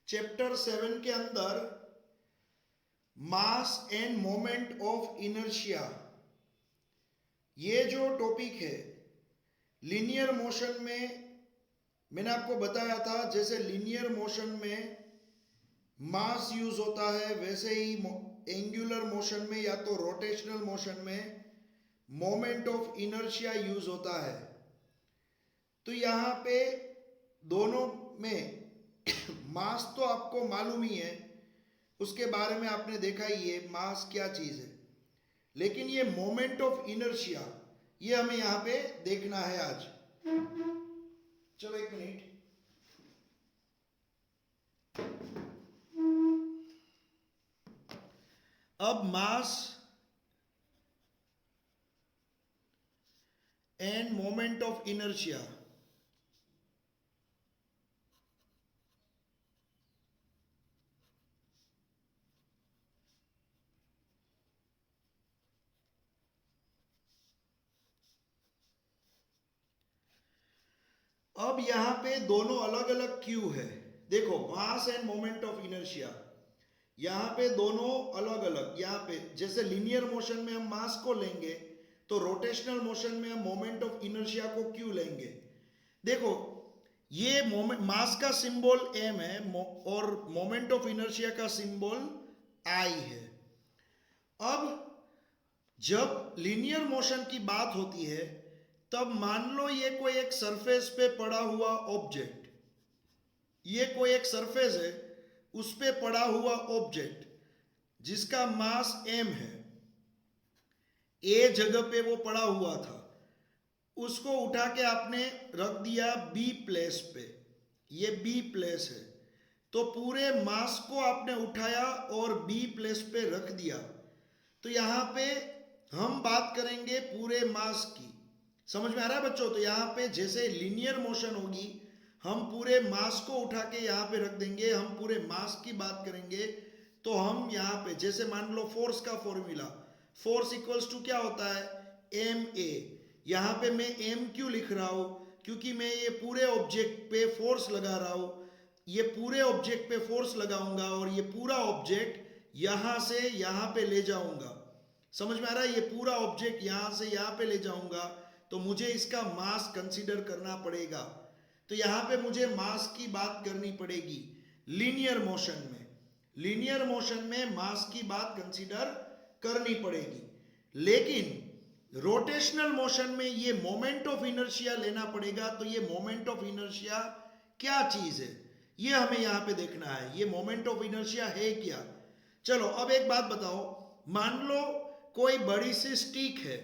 Chapter 7 के अंदर mass end moment of inertia, ये जो टॉपिक है लीनियर मोशन में मैंने आपको बताया था, जैसे लीनियर मोशन में मास यूज होता है वैसे ही एंगुलर मोशन में या तो रोटेशनल मोशन में मोमेंट ऑफ इनर्शिया यूज होता है। तो यहाँ पे दोनों में मास तो आपको मालूम ही है, उसके बारे में आपने देखा ही है मास क्या चीज है, लेकिन ये मोमेंट ऑफ इनर्शिया ये हमें यहाँ पे देखना है आज। चलो एक मिनट। अब mass end moment of inertia, अब यहां पे दोनों अलग अलग क्यू है। देखो mass end moment of inertia, यहां पे दोनों अलग अलग। यहां पे जैसे लीनियर मोशन में हम मास को लेंगे तो रोटेशनल मोशन में हम मोमेंट ऑफ इनर्शिया को क्यू लेंगे। देखो ये मोमेंट मास का सिंबल एम है और मोमेंट ऑफ इनर्शिया का सिंबल आई है। अब जब लीनियर मोशन की बात होती है तब मान लो ये कोई एक सरफेस पे पड़ा हुआ ऑब्जेक्ट, ये कोई एक सरफेस है उस पे पड़ा हुआ ऑब्जेक्ट जिसका मास m है, ए जगह पे वो पड़ा हुआ था, उसको उठा के आपने रख दिया बी प्लेस पे, ये बी प्लेस है, तो पूरे मास को आपने उठाया और बी प्लेस पे रख दिया। तो यहां पे हम बात करेंगे पूरे मास की। समझ में आ रहा है बच्चों? तो यहाँ पे जैसे लीनियर मोशन होगी हम पूरे मास को उठा के यहाँ पे रख देंगे, हम पूरे मास की बात करेंगे। तो हम यहाँ पे जैसे मान लो फोर्स का फॉर्मूला, फोर्स इक्वल्स टू क्या होता है, एम ए। यहाँ पे मैं एम क्यों लिख रहा हूँ, क्योंकि मैं ये पूरे ऑब्जेक्ट पे फोर्स लगा रहा हूँ, ये पूरे ऑब्जेक्ट पे फोर्स लगाऊंगा और ये पूरा ऑब्जेक्ट यहाँ से यहाँ पे ले जाऊंगा। समझ में आ रहा है? ये पूरा ऑब्जेक्ट यहाँ से यहाँ पे ले जाऊंगा तो मुझे इसका मास कंसीडर करना पड़ेगा। तो यहाँ पे मुझे मास की बात करनी पड़ेगी लीनियर मोशन में। लीनियर मोशन में मास की बात कंसीडर करनी पड़ेगी, लेकिन रोटेशनल मोशन में ये मोमेंट ऑफ इनर्शिया लेना पड़ेगा। तो ये मोमेंट ऑफ इनर्शिया क्या चीज है ये हमें यहाँ पे देखना है, ये मोमेंट ऑफ इनर्शिया है क्या। चलो अब एक बात बताओ, मान लो कोई बड़ी सी स्टिक है,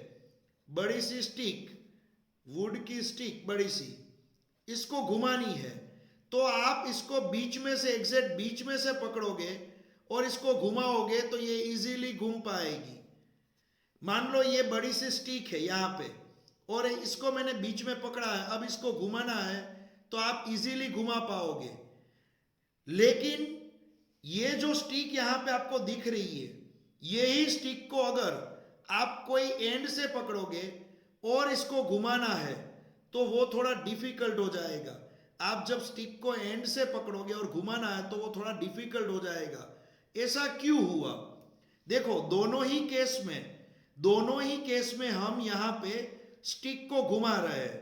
बड़ी सी स्टिक, वुड की स्टिक बड़ी सी, इसको घुमानी है। तो आप इसको बीच में से, एग्जैक्ट बीच में से पकड़ोगे और इसको घुमाओगे तो ये इजीली घूम पाएगी। मान लो ये बड़ी सी स्टिक है यहाँ पे और इसको मैंने बीच में पकड़ा है, अब इसको घुमाना है तो आप इजीली घुमा पाओगे। लेकिन ये जो स्टिक यहाँ पे आपको दिख रही है, यही स्टिक को अगर आप कोई एंड से पकड़ोगे और इसको घुमाना है तो वो थोड़ा डिफिकल्ट हो जाएगा। आप जब स्टिक को एंड से पकड़ोगे और घुमाना है तो वो थोड़ा डिफिकल्ट हो जाएगा। ऐसा क्यों हुआ? देखो दोनों ही केस में हम यहाँ पे स्टिक को घुमा रहे हैं।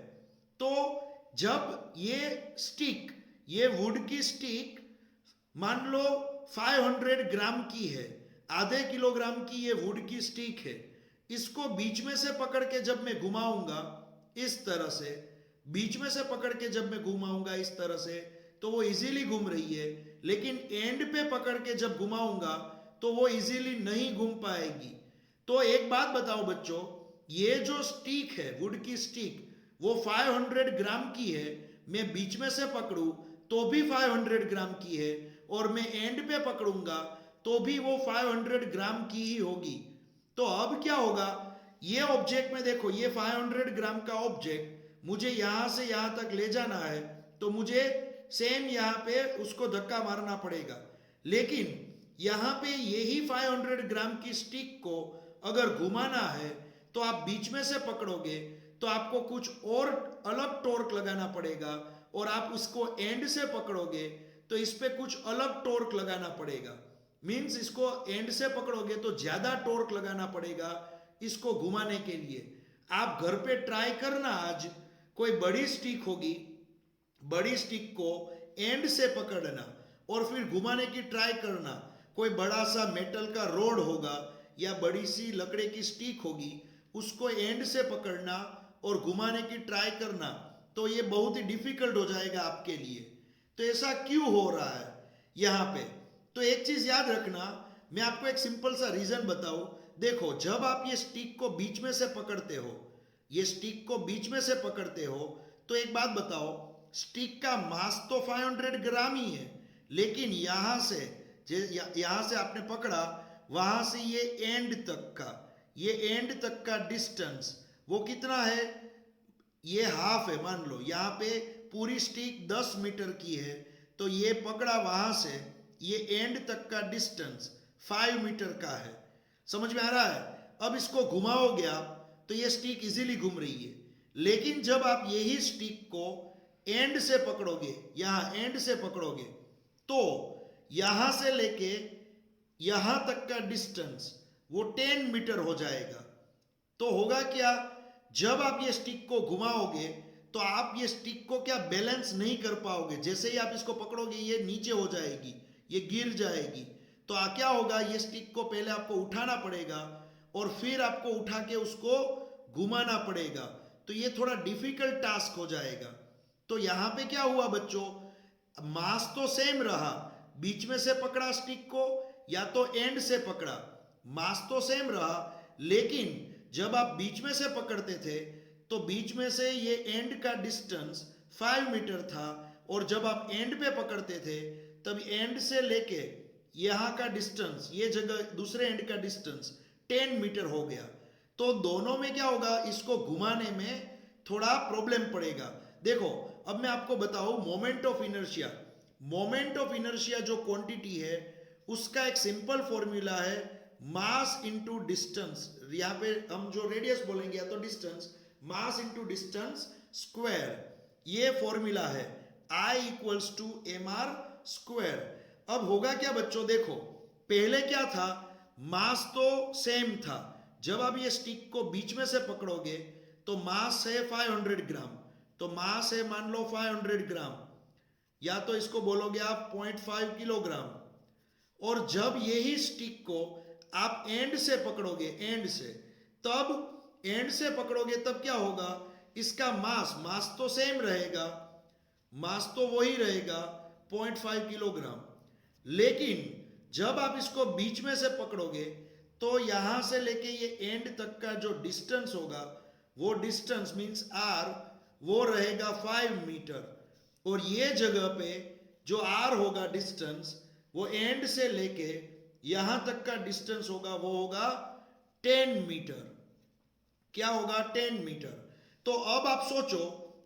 तो जब ये स्टिक, ये वुड की स्टिक मान लो 500 ग्राम की है, आधे किलोग्राम की ये वुड की स्टिक है, इसको बीच में से पकड़ के जब मैं घुमाऊंगा इस तरह से, बीच में से पकड़ के जब मैं घुमाऊंगा इस तरह से तो वो इजीली घूम रही है, लेकिन एंड पे पकड़ के जब घुमाऊंगा तो वो इजीली नहीं घूम पाएगी। तो एक बात बताओ बच्चों, ये जो स्टिक है वुड की स्टिक वो 500 ग्राम की है, मैं बीच में से पकड़ू तो भी 500 ग्राम की है और मैं एंड पे पकड़ूंगा तो भी वो 500 ग्राम की ही होगी। तो अब क्या होगा, ये ऑब्जेक्ट में देखो, ये 500 ग्राम का ऑब्जेक्ट मुझे यहां से यहां तक ले जाना है तो मुझे सेम यहां पे उसको धक्का मारना पड़ेगा। लेकिन यहां पे यही 500 ग्राम की स्टिक को अगर घुमाना है तो आप बीच में से पकड़ोगे तो आपको कुछ और अलग टॉर्क लगाना पड़ेगा, और आप उसको एंड से पकड़ोगे तो इस पे कुछ अलग टॉर्क लगाना पड़ेगा। मीन्स इसको एंड से पकड़ोगे तो ज्यादा टॉर्क लगाना पड़ेगा इसको घुमाने के लिए। आप घर पे ट्राई करना, आज कोई बड़ी स्टिक होगी, बड़ी स्टिक को एंड से पकड़ना और फिर घुमाने की ट्राई करना। कोई बड़ा सा मेटल का रोड होगा या बड़ी सी लकड़े की स्टिक होगी, उसको एंड से पकड़ना और घुमाने की ट्राई करना, तो ये बहुत ही डिफिकल्ट हो जाएगा आपके लिए। तो ऐसा क्यों हो रहा है यहाँ पे? तो एक चीज याद रखना, मैं आपको एक सिंपल सा रीजन बताऊं। देखो, जब आप ये स्टिक को बीच में से पकड़ते हो, ये स्टिक को बीच में से पकड़ते हो, तो एक बात बताओ, स्टिक का मास तो 500 ग्राम ही है, लेकिन यहां से आपने पकड़ा, वहां से ये एंड तक का डिस्टेंस वो कितना है? ये हाफ है। मान लो यहाँ पे पूरी स्टिक 10 मीटर की है, तो ये पकड़ा वहां से, ये एंड तक का डिस्टेंस 5 मीटर का है। समझ में आ रहा है? अब इसको घुमाओगे आप तो ये स्टिक इजीली घूम रही है। लेकिन जब आप यही स्टिक को एंड से पकड़ोगे, यहां एंड से पकड़ोगे, तो यहां से लेके यहां तक का डिस्टेंस वो 10 मीटर हो जाएगा। तो होगा क्या, जब आप ये स्टिक को घुमाओगे तो आप ये स्टिक को क्या बैलेंस नहीं कर पाओगे। जैसे ही आप इसको पकड़ोगे ये नीचे हो जाएगी, ये गिर जाएगी। तो क्या होगा, ये स्टिक को पहले आपको उठाना पड़ेगा और फिर आपको उठा के उसको घुमाना पड़ेगा। तो ये थोड़ा डिफिकल्ट टास्क हो जाएगा। तो यहां पे क्या हुआ बच्चों, मास तो सेम रहा, बीच में से पकड़ा स्टिक को या तो एंड से पकड़ा, मास तो सेम रहा। लेकिन जब आप बीच में से पकड़ते थे तो बीच में से ये एंड का डिस्टेंस 5 मीटर था, और जब आप एंड पे पकड़ते थे तब एंड से लेके यहां का डिस्टेंस, ये जगह दूसरे एंड का डिस्टेंस 10 मीटर हो गया। तो दोनों में क्या होगा, इसको घुमाने में थोड़ा प्रॉब्लम पड़ेगा। देखो, अब मैं आपको बताऊं moment of inertia. Moment of inertia जो क्वांटिटी है उसका एक सिंपल फॉर्मूला है मास इनटू डिस्टेंस। यहाँ पे हम जो रेडियस बोलेंगे या तो distance, mass into distance square, ये फॉर्मूला है I equals to mr square. अब होगा क्या बच्चों, देखो पहले क्या था, मास तो सेम था। जब आप ये स्टिक को बीच में से पकड़ोगे तो मास है 500 ग्राम, तो मास है मान लो 500 ग्राम, या तो इसको बोलोगे आप 0.5 किलोग्राम। और जब यही स्टिक को आप एंड से पकड़ोगे, एंड से पकड़ोगे तब क्या होगा, इसका मास तो सेम रहेगा, मास तो वही रहेगा 0.5 किलोग्राम। लेकिन जब आप इसको बीच में से पकड़ोगे तो यहां से लेके ये एंड तक का जो डिस्टेंस होगा, वो डिस्टेंस मींस r, वो रहेगा 5 मीटर। और ये जगह पे जो r होगा डिस्टेंस, वो एंड से लेके यहां तक का डिस्टेंस होगा, वो होगा 10 मीटर। क्या होगा, 10 मीटर। तो अब आप सोचो,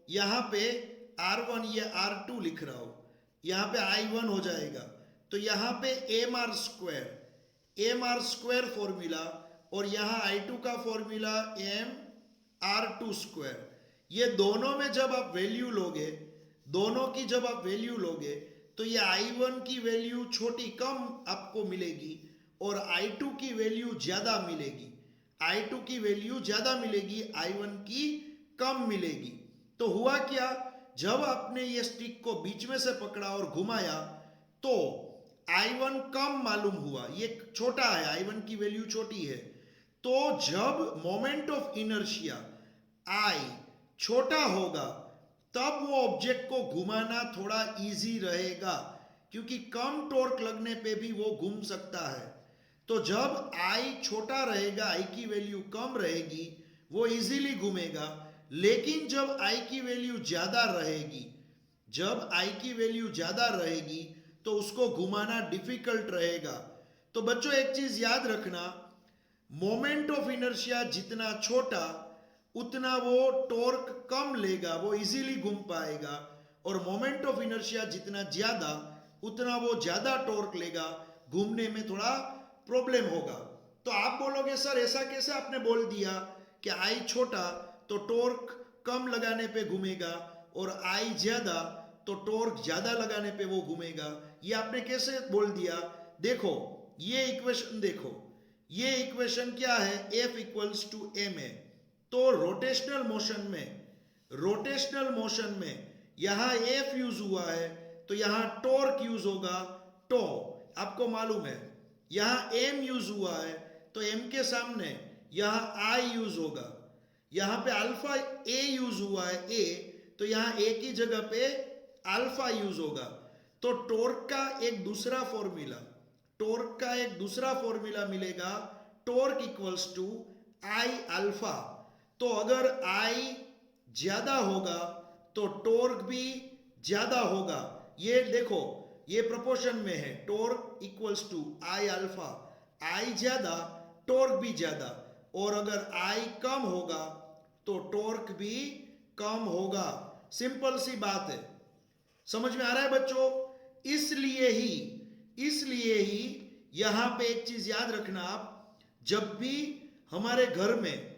यहां पे r1 ये r2 लिख रहा हो, यहां पे i1 हो जाएगा, तो यहां पे mr स्क्वायर फॉर्मूला, और यहां i2 का फॉर्मूला mr2 स्क्वायर। ये दोनों में जब आप वैल्यू लोगे, दोनों की जब आप वैल्यू लोगे तो ये i1 की वैल्यू छोटी कम आपको मिलेगी और i2 की वैल्यू ज्यादा मिलेगी। i2 की वैल्यू ज्यादा मिलेगी, i1 की कम मिलेगी। तो हुआ क्या, जब आपने ये स्टिक को बीच में से पकड़ा और घुमाया तो i1 कम मालूम हुआ, ये छोटा है, i1 की वैल्यू छोटी है। तो जब मोमेंट ऑफ इनर्शिया I छोटा होगा तब वो ऑब्जेक्ट को घुमाना थोड़ा इजी रहेगा, क्योंकि कम टॉर्क लगने पे भी वो घूम सकता है। तो जब I छोटा रहेगा, I की वैल्यू कम रहेगी, वो इजीली घूमेगा। लेकिन जब I की वैल्यू ज्यादा रहेगी, जब I की वैल्यू ज्यादा रहेगी तो उसको घुमाना डिफिकल्ट रहेगा। तो बच्चों एक चीज याद रखना, मोमेंट ऑफ इनर्शिया जितना छोटा उतना वो टॉर्क कम लेगा, वो इजीली घूम पाएगा। और मोमेंट ऑफ इनर्शिया जितना ज्यादा उतना वो ज्यादा टॉर्क लेगा, घूमने में थोड़ा प्रॉब्लम होगा। तो आप बोलोगे सर ऐसा कैसे आपने बोल दिया कि I छोटा तो टॉर्क कम लगाने पे घूमेगा और I ज्यादा तो टॉर्क ज्यादा लगाने पे वो घूमेगा। ये आपने कैसे बोल दिया? देखो ये इक्वेशन देखो, ये इक्वेशन क्या है? F इक्वल्स टू एम है। तो रोटेशनल मोशन में यहां F यूज हुआ है तो यहां टॉर्क यूज होगा टो। आपको मालूम है यहां M यूज हुआ है तो M के सामने यहां I यूज होगा। यहां पे अल्फा A यूज हुआ है A, तो यहां A की जगह पे अल्फा यूज होगा। तो टॉर्क का एक दूसरा फॉर्मूला मिलेगा, torque equals to I alpha. तो अगर आई ज्यादा होगा तो टॉर्क भी ज्यादा होगा। ये देखो ये प्रोपोर्शन में है, torque equals to I alpha, I ज्यादा टॉर्क भी ज्यादा। और अगर आई कम होगा तो टॉर्क भी कम होगा। सिंपल सी बात है, समझ में आ रहा है बच्चों? इसलिए ही यहां पे एक चीज याद रखना आप, जब भी हमारे घर में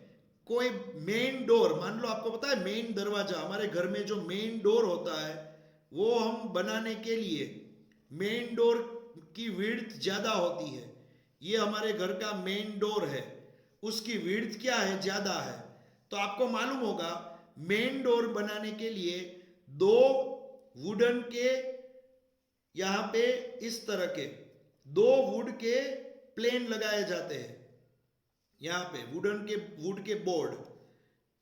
कोई मेन डोर, मान लो आपको पता है मेन दरवाजा, हमारे घर में जो मेन डोर होता है वो हम बनाने के लिए मेन डोर की विड्थ ज्यादा होती है। ये हमारे घर का मेन डोर है, उसकी विड्थ क्या है? ज्यादा है। तो आपको मालूम होगा मेन डोर बनाने के लिए दो वुडन के, यहां पे इस तरह के दो वुड के प्लेन लगाए जाते हैं। यहां पे वुड के बोर्ड,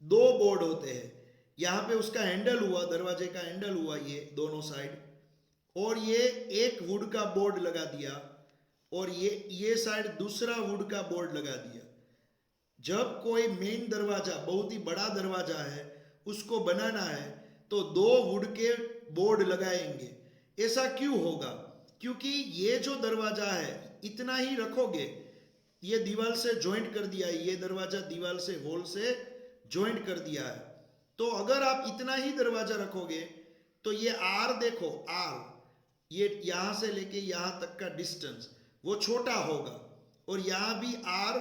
दो बोर्ड होते हैं। यहां पे उसका हैंडल हुआ, दरवाजे का हैंडल हुआ ये दोनों साइड, और ये एक वुड का बोर्ड लगा दिया, और ये साइड दूसरा वुड का बोर्ड लगा दिया। जब कोई मेन दरवाजा, बहुत ही बड़ा दरवाजा है, उसको बनाना है तो दो वुड के बोर्ड लगाएंगे। ऐसा क्यों होगा? क्योंकि ये जो दरवाजा है इतना ही रखोगे, ये दीवार से ज्वाइंट कर दिया है, ये दरवाजा दीवार से वॉल से ज्वाइंट कर दिया है। तो अगर आप इतना ही दरवाजा रखोगे तो ये आर देखो, आर ये यहां से लेके यहां तक का डिस्टेंस वो छोटा होगा, और यहां भी आर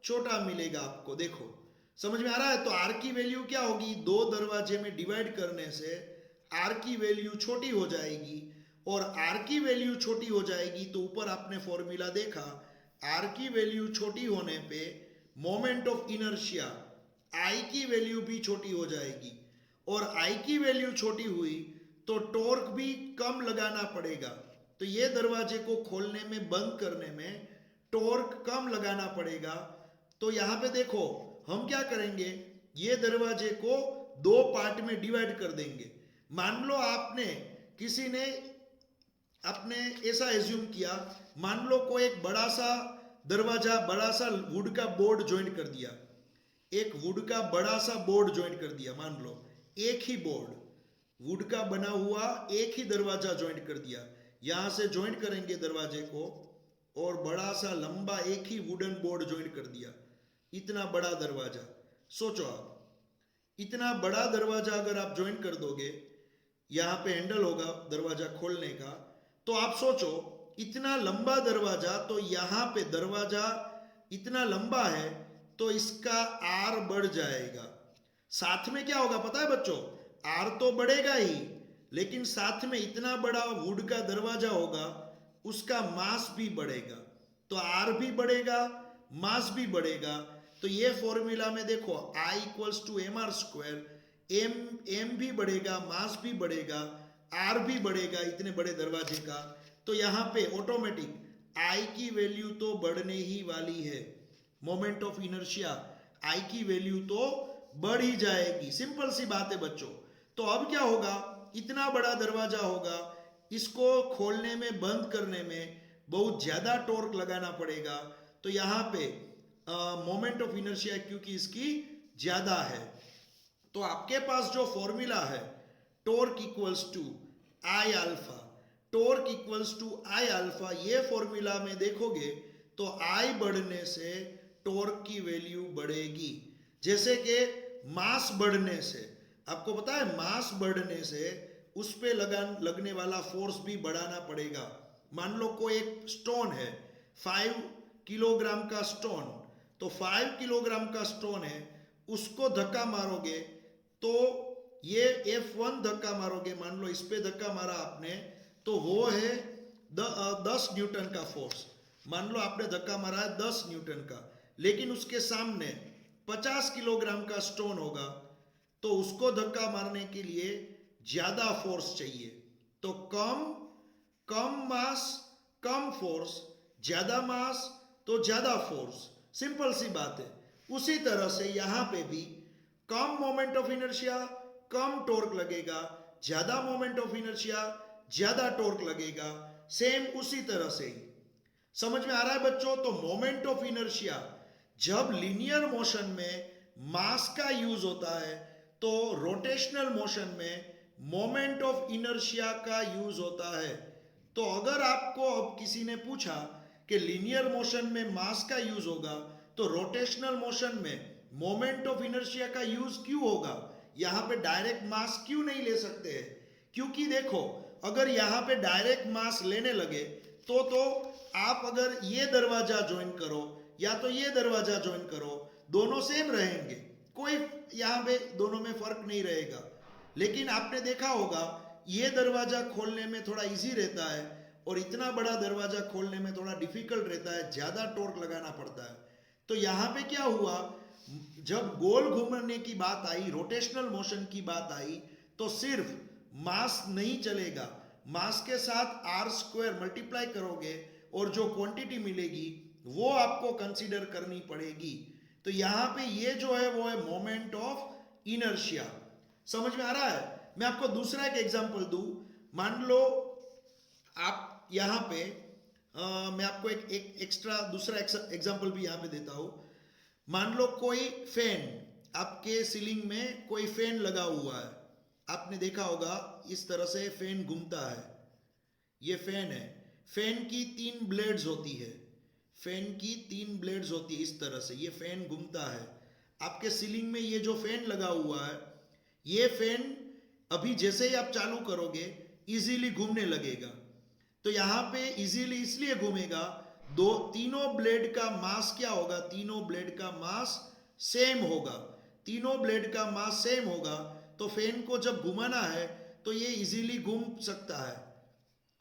छोटा मिलेगा आपको। देखो समझ में आ रहा है? तो आर की वैल्यू क्या होगी? दो दरवाजे में डिवाइड करने से आर की वैल्यू छोटी हो जाएगी, और आर की वैल्यू छोटी हो जाएगी तो ऊपर आपने फॉर्मूला देखा, आर की वैल्यू छोटी होने पे मोमेंट ऑफ इनर्शिया आई की वैल्यू भी छोटी हो जाएगी, और आई की वैल्यू छोटी हुई तो टॉर्क भी कम लगाना पड़ेगा। तो ये दरवाजे को खोलने में, बंद करने में टॉर्क कम लगाना पड़ेगा। तो यहां पे देखो हम क्या करेंगे, ये दरवाजे को दो पार्ट में डिवाइड कर देंगे। मान लो किसी ने आपने ऐसा एज्यूम किया, मान लो कोई एक बड़ा सा दरवाजा, बड़ा सा वुड का बोर्ड ज्वाइंट कर दिया, एक वुड का बड़ा सा बोर्ड ज्वाइंट कर दिया। मान लो एक ही बोर्ड वुड का बना हुआ एक ही दरवाजा ज्वाइंट कर दिया। यहां से ज्वाइंट करेंगे दरवाजे को, और बड़ा सा लंबा एक ही वुडन बोर्ड ज्वाइंट कर दिया। इतना बड़ा दरवाजा, सोचो आप, इतना बड़ा दरवाजा अगर आप ज्वाइंट कर दोगे, यहां पे हैंडल होगा दरवाजा खोलने का, तो आप सोचो इतना लंबा दरवाजा, तो यहां पे दरवाजा इतना लंबा है तो इसका आर बढ़ जाएगा। साथ में क्या होगा पता है बच्चों? आर तो बढ़ेगा ही, लेकिन साथ में इतना बड़ा वुड का दरवाजा होगा, उसका मास भी बढ़ेगा। तो आर भी बढ़ेगा, मास भी बढ़ेगा। तो ये फॉर्मूला में देखो I equals to M R square, M भी बढ़ेगा, मास भी बढ़ेगा, आर भी बढ़ेगा इतने बड़े दरवाजे का। तो यहां पे ऑटोमेटिक आई की वैल्यू तो बढ़ने ही वाली है। मोमेंट ऑफ इनर्शिया आई की वैल्यू तो बढ़ ही जाएगी। सिंपल सी बात है बच्चों। तो अब क्या होगा, इतना बड़ा दरवाजा होगा, इसको खोलने में, बंद करने में बहुत ज्यादा टॉर्क लगाना पड़ेगा। तो यहां पे मोमेंट ऑफ इनर्शिया क्योंकि इसकी ज्यादा है, तो आपके पास जो फॉर्मूला है torque equals to I alpha, torque equals to I alpha, ये फॉर्मूला में देखोगे तो आई बढ़ने से टॉर्क की वैल्यू बढ़ेगी। जैसे कि मास बढ़ने से, आपको पता है मास बढ़ने से उस पे लगने वाला फोर्स भी बढ़ाना पड़ेगा। मान लो कोई एक स्टोन है 5 किलोग्राम का स्टोन, तो 5 किलोग्राम का स्टोन है, उसको धक्का मारोगे तो ये F1 धक्का मारोगे, मान लो इस पे धक्का मारा आपने, तो वो है 10 न्यूटन का फोर्स। मान लो आपने धक्का मारा है 10 न्यूटन का, लेकिन उसके सामने 50 किलोग्राम का स्टोन होगा, तो उसको धक्का मारने के लिए ज्यादा फोर्स चाहिए। तो कम मास कम फोर्स, ज्यादा मास तो ज्यादा फोर्स, सिंपल सी बात है। उसी तरह से यहां पे भी कम मोमेंट ऑफ इनर्शिया कम टॉर्क लगेगा, ज्यादा मोमेंट ऑफ इनर्शिया ज्यादा टॉर्क लगेगा, सेम उसी तरह से ही। समझ में आ रहा है बच्चों? तो मोमेंट ऑफ इनर्शिया जब लीनियर मोशन में मास का यूज होता है, तो रोटेशनल मोशन में मोमेंट ऑफ इनर्शिया का यूज होता है। तो अगर आपको अब किसी ने पूछा कि लीनियर मोशन में मास का यूज होगा, तो रोटेशनल मोशन में मोमेंट ऑफ इनर्शिया का यूज क्यों होगा? यहां पे डायरेक्ट मास क्यों नहीं ले सकते हैं? क्योंकि देखो, अगर यहां पे डायरेक्ट मास लेने लगे तो आप अगर ये दरवाजा ज्वाइन करो या तो ये दरवाजा ज्वाइन करो, दोनों सेम रहेंगे, कोई यहां पे दोनों में फर्क नहीं रहेगा। लेकिन आपने देखा होगा ये दरवाजा खोलने में थोड़ा इजी रहता है और इतना बड़ा दरवाजा खोलने में थोड़ा डिफिकल्ट रहता है, ज्यादा टॉर्क लगाना पड़ता है। तो यहां पे क्या हुआ, जब गोल घूमने की बात आई, रोटेशनल मोशन की बात आई, तो सिर्फ मास नहीं चलेगा, मास के साथ r² मल्टीप्लाई करोगे और जो क्वांटिटी मिलेगी वो आपको कंसीडर करनी पड़ेगी। तो यहां पे ये जो है वो है मोमेंट ऑफ इनर्शिया। समझ में आ रहा है? मैं आपको दूसरा एक एग्जांपल दूं। मान लो आप यहां पे मैं आपको एक एक्स्ट्रा दूसरा एग्जांपल भी यहां पे देता हूं। मान लो कोई फैन, आपके सीलिंग में कोई फैन लगा हुआ है, आपने देखा होगा इस तरह से फैन घूमता है। ये फैन है, फैन की 3 ब्लेड्स होती है, फैन की 3 ब्लेड्स होती है, इस तरह से ये फैन घूमता है। आपके सीलिंग में ये जो फैन लगा हुआ है, ये फैन अभी जैसे ही आप चालू करोगे इजीली घूमने लगेगा। तो यहां पे इजीली इसलिए घूमेगा, तीनों ब्लेड का मास क्या होगा? तीनों ब्लेड का मास सेम होगा। तीनों ब्लेड का मास सेम होगा, तो फैन को जब घुमाना है तो ये इजीली घूम सकता है।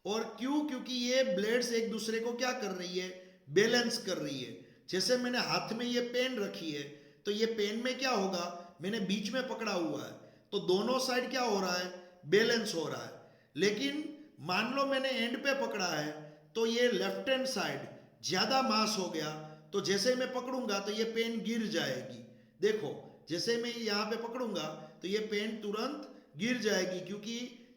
और क्यों? क्योंकि ये ब्लेड्स एक दूसरे को क्या कर रही है? बैलेंस कर रही है। जैसे मैंने हाथ में ये पेन रखी है, तो ये पेन में क्या होगा, मैंने बीच में पकड़ा हुआ है, तो दोनों साइड क्या हो रहा है? बैलेंस हो रहा है। लेकिन मान लो मैंने एंड पे पकड़ा है, तो ये लेफ्ट हैंड साइड ज्यादा मास हो गया, तो जैसे मैं पकड़ूंगा तो ये पेन गिर जाएगी। देखो, जैसे मैं यहाँ पे पकड़ूंगा तो ये पेन तुरंत गिर जाएगी, क्योंकि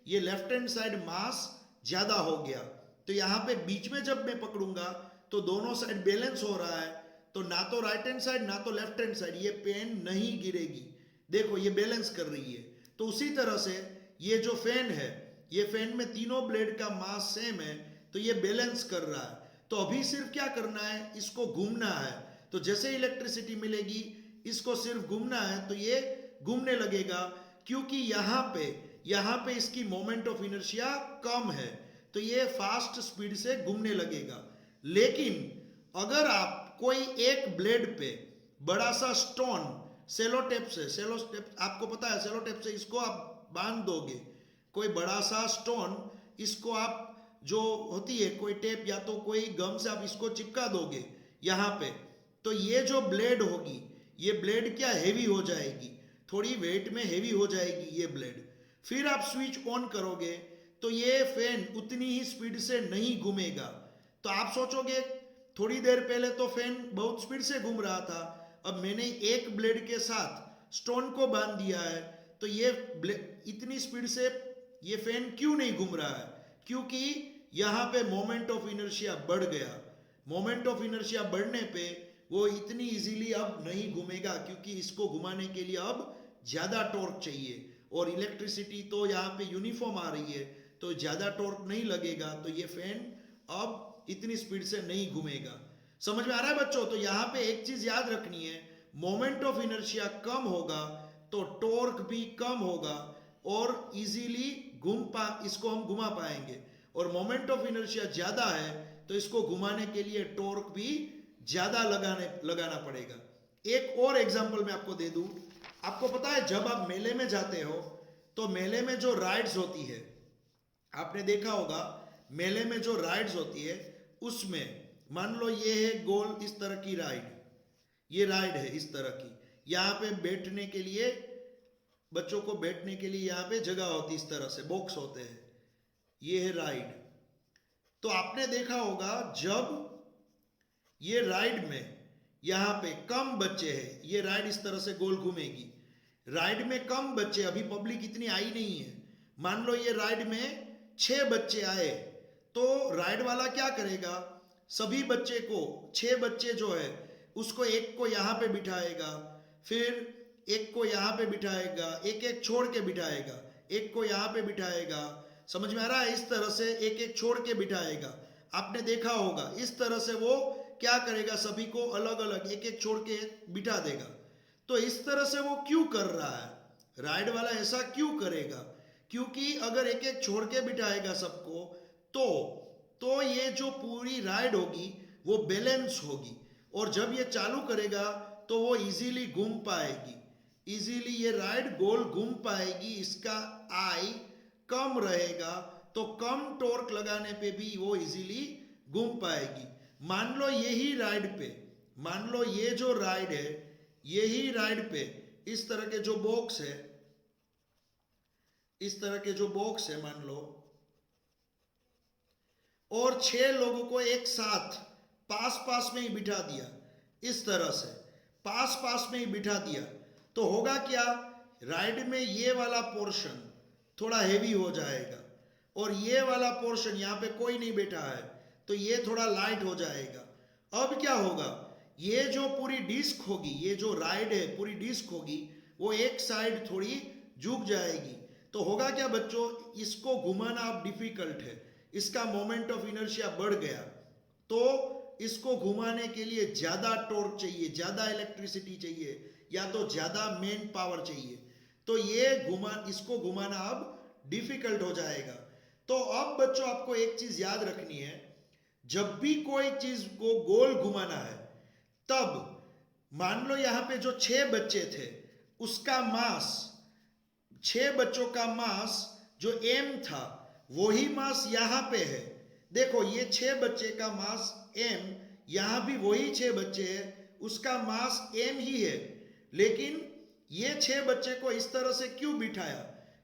ये लेफ्ट हैंड साइड मास ज्यादा हो गया। तो यहाँ पे बीच में जब मैं पकड़ूंगा तो दोनों साइड बैलेंस हो रहा है, तो ना तो राइट हैंड साइड ना तो लेफ्ट हैंड साइड ये पेन नहीं गिरेगी। देखो, ये बैलेंस कर रही है। तो उसी तरह से ये जो फैन है, ये फैन में तीनों ब्लेड का मास सेम है, तो ये बैलेंस कर रहा है। तो अभी सिर्फ क्या करना है? इसको घूमना है। तो जैसे इलेक्ट्रिसिटी मिलेगी, इसको सिर्फ घूमना है तो ये घूमने लगेगा, क्योंकि यहाँ पे इसकी मोमेंट ऑफ इनर्शिया कम है, तो ये फास्ट स्पीड से घूमने लगेगा। लेकिन अगर आप कोई एक ब्लेड पे बड़ा सा स्टोन सेलो टेप आपको पता है सेलो टेप से इसको आप बांध दोगे, कोई बड़ा सा स्टोन, इसको आप जो होती है कोई टेप या तो कोई गम से आप इसको चिपका दोगे यहाँ पे, तो ये जो ब्लेड होगी, ये ब्लेड क्या हेवी हो जाएगी, थोड़ी वेट में हेवी हो जाएगी ये ब्लेड। फिर आप स्विच ऑन करोगे तो ये फैन उतनी ही स्पीड से नहीं घूमेगा। तो आप सोचोगे थोड़ी देर पहले तो फैन बहुत स्पीड से घूम रहा था, अब मैंने एक ब्लेड के साथ स्टोन को बांध दिया है, तो ये इतनी स्पीड से ये फैन क्यों नहीं घूम रहा है? क्योंकि यहाँ पे मोमेंट ऑफ इनर्शिया बढ़ गया। मोमेंट ऑफ इनर्शिया बढ़ने पे वो इतनी इजीली अब नहीं घूमेगा, क्योंकि इसको घुमाने के लिए अब ज्यादा टॉर्क चाहिए, और इलेक्ट्रिसिटी तो यहाँ पे यूनिफॉर्म आ रही है, तो ज्यादा टॉर्क नहीं लगेगा, तो ये फैन अब इतनी स्पीड से नहीं घूमेगा। समझ में आ रहा है बच्चों? तो यहाँ पे एक चीज याद रखनी है, मोमेंट ऑफ इनर्शिया कम होगा तो टॉर्क भी कम होगा और इजीली इसको हम घुमा पाएंगे, और मोमेंट ऑफ इनर्शिया ज्यादा है तो इसको घुमाने के लिए टॉर्क भी ज्यादा लगाना पड़ेगा। एक और एग्जांपल मैं आपको दे दूं। आपको पता है जब आप मेले में जाते हो तो मेले में जो राइड्स होती है, आपने देखा होगा मेले में जो राइड्स होती है उसमें मान लो ये है गोल इस तरह की राइड, ये राइड है इस तरह की, यहाँ पे बैठने के लिए, बच्चों को बैठने के लिए यहाँ पे जगह होती है, इस तरह से बॉक्स होते हैं, ये है राइड। तो आपने देखा होगा जब ये राइड में यहाँ पे कम बच्चे हैं, ये राइड इस तरह से गोल घूमेगी, राइड में कम बच्चे, अभी पब्लिक इतनी आई नहीं है, मान लो ये राइड में 6 बच्चे आए, तो राइड वाला क्या करेगा, सभी बच्चे को 6 बच्चे जो है उसको एक को यहाँ पे बिठाएगा, फिर एक को यहाँ पे बिठाएगा, एक एक छोड़ के बिठाएगा, एक को यहाँ पे बिठाएगा, समझ में आ रहा है, इस तरह से एक एक छोड़ के बिठाएगा। आपने देखा होगा इस तरह से वो क्या करेगा, सभी को अलग अलग एक एक छोड़ के बिठा देगा। तो इस तरह से वो क्यों कर रहा है, राइड वाला ऐसा क्यों करेगा, क्योंकि अगर एक एक छोड़ के बिठाएगा सबको तो ये जो पूरी राइड होगी वो बैलेंस होगी, और जब ये चालू करेगा तो वो इजीली घूम पाएगी, इजीली ये राइड गोल घूम पाएगी, इसका आई कम रहेगा तो कम टॉर्क लगाने पे भी वो इजीली घूम पाएगी। मान लो यही राइड पे, मान लो ये जो राइड है, यही राइड पे इस तरह के जो बॉक्स है, इस तरह के जो बॉक्स है मान लो, और 6 लोगों को एक साथ पास पास में ही बिठा दिया, इस तरह से पास पास में ही बिठा दिया, तो होगा क्या, राइड में ये वाला पोर्शन थोड़ा हेवी हो जाएगा, और ये वाला पोर्शन यहाँ पे कोई नहीं बैठा है तो ये थोड़ा लाइट हो जाएगा। अब क्या होगा, ये जो पूरी डिस्क होगी, ये जो राइड है पूरी डिस्क होगी, वो एक साइड थोड़ी झुक जाएगी, तो होगा क्या बच्चों, इसको घुमाना अब डिफिकल्ट है, इसका मोमेंट ऑफ इनर्शिया बढ़ गया, तो इसको घुमाने के लिए ज्यादा टॉर्क चाहिए, ज्यादा इलेक्ट्रिसिटी चाहिए, या तो ज्यादा मेन पावर चाहिए, तो ये इसको घुमाना अब डिफिकल्ट हो जाएगा। तो अब बच्चों आपको एक चीज याद रखनी है, जब भी कोई चीज को गोल घुमाना है, तब मान लो यहाँ पे जो 6 बच्चे थे उसका मास, 6 बच्चों का मास जो m था वही मास यहाँ पे है, देखो ये 6 बच्चे का मास m, यहाँ भी वही 6 बच्चे हैं, उसका मास m ही है, लेकिन ये 6 बच्चे को इस तरह से क्यों बिठाया,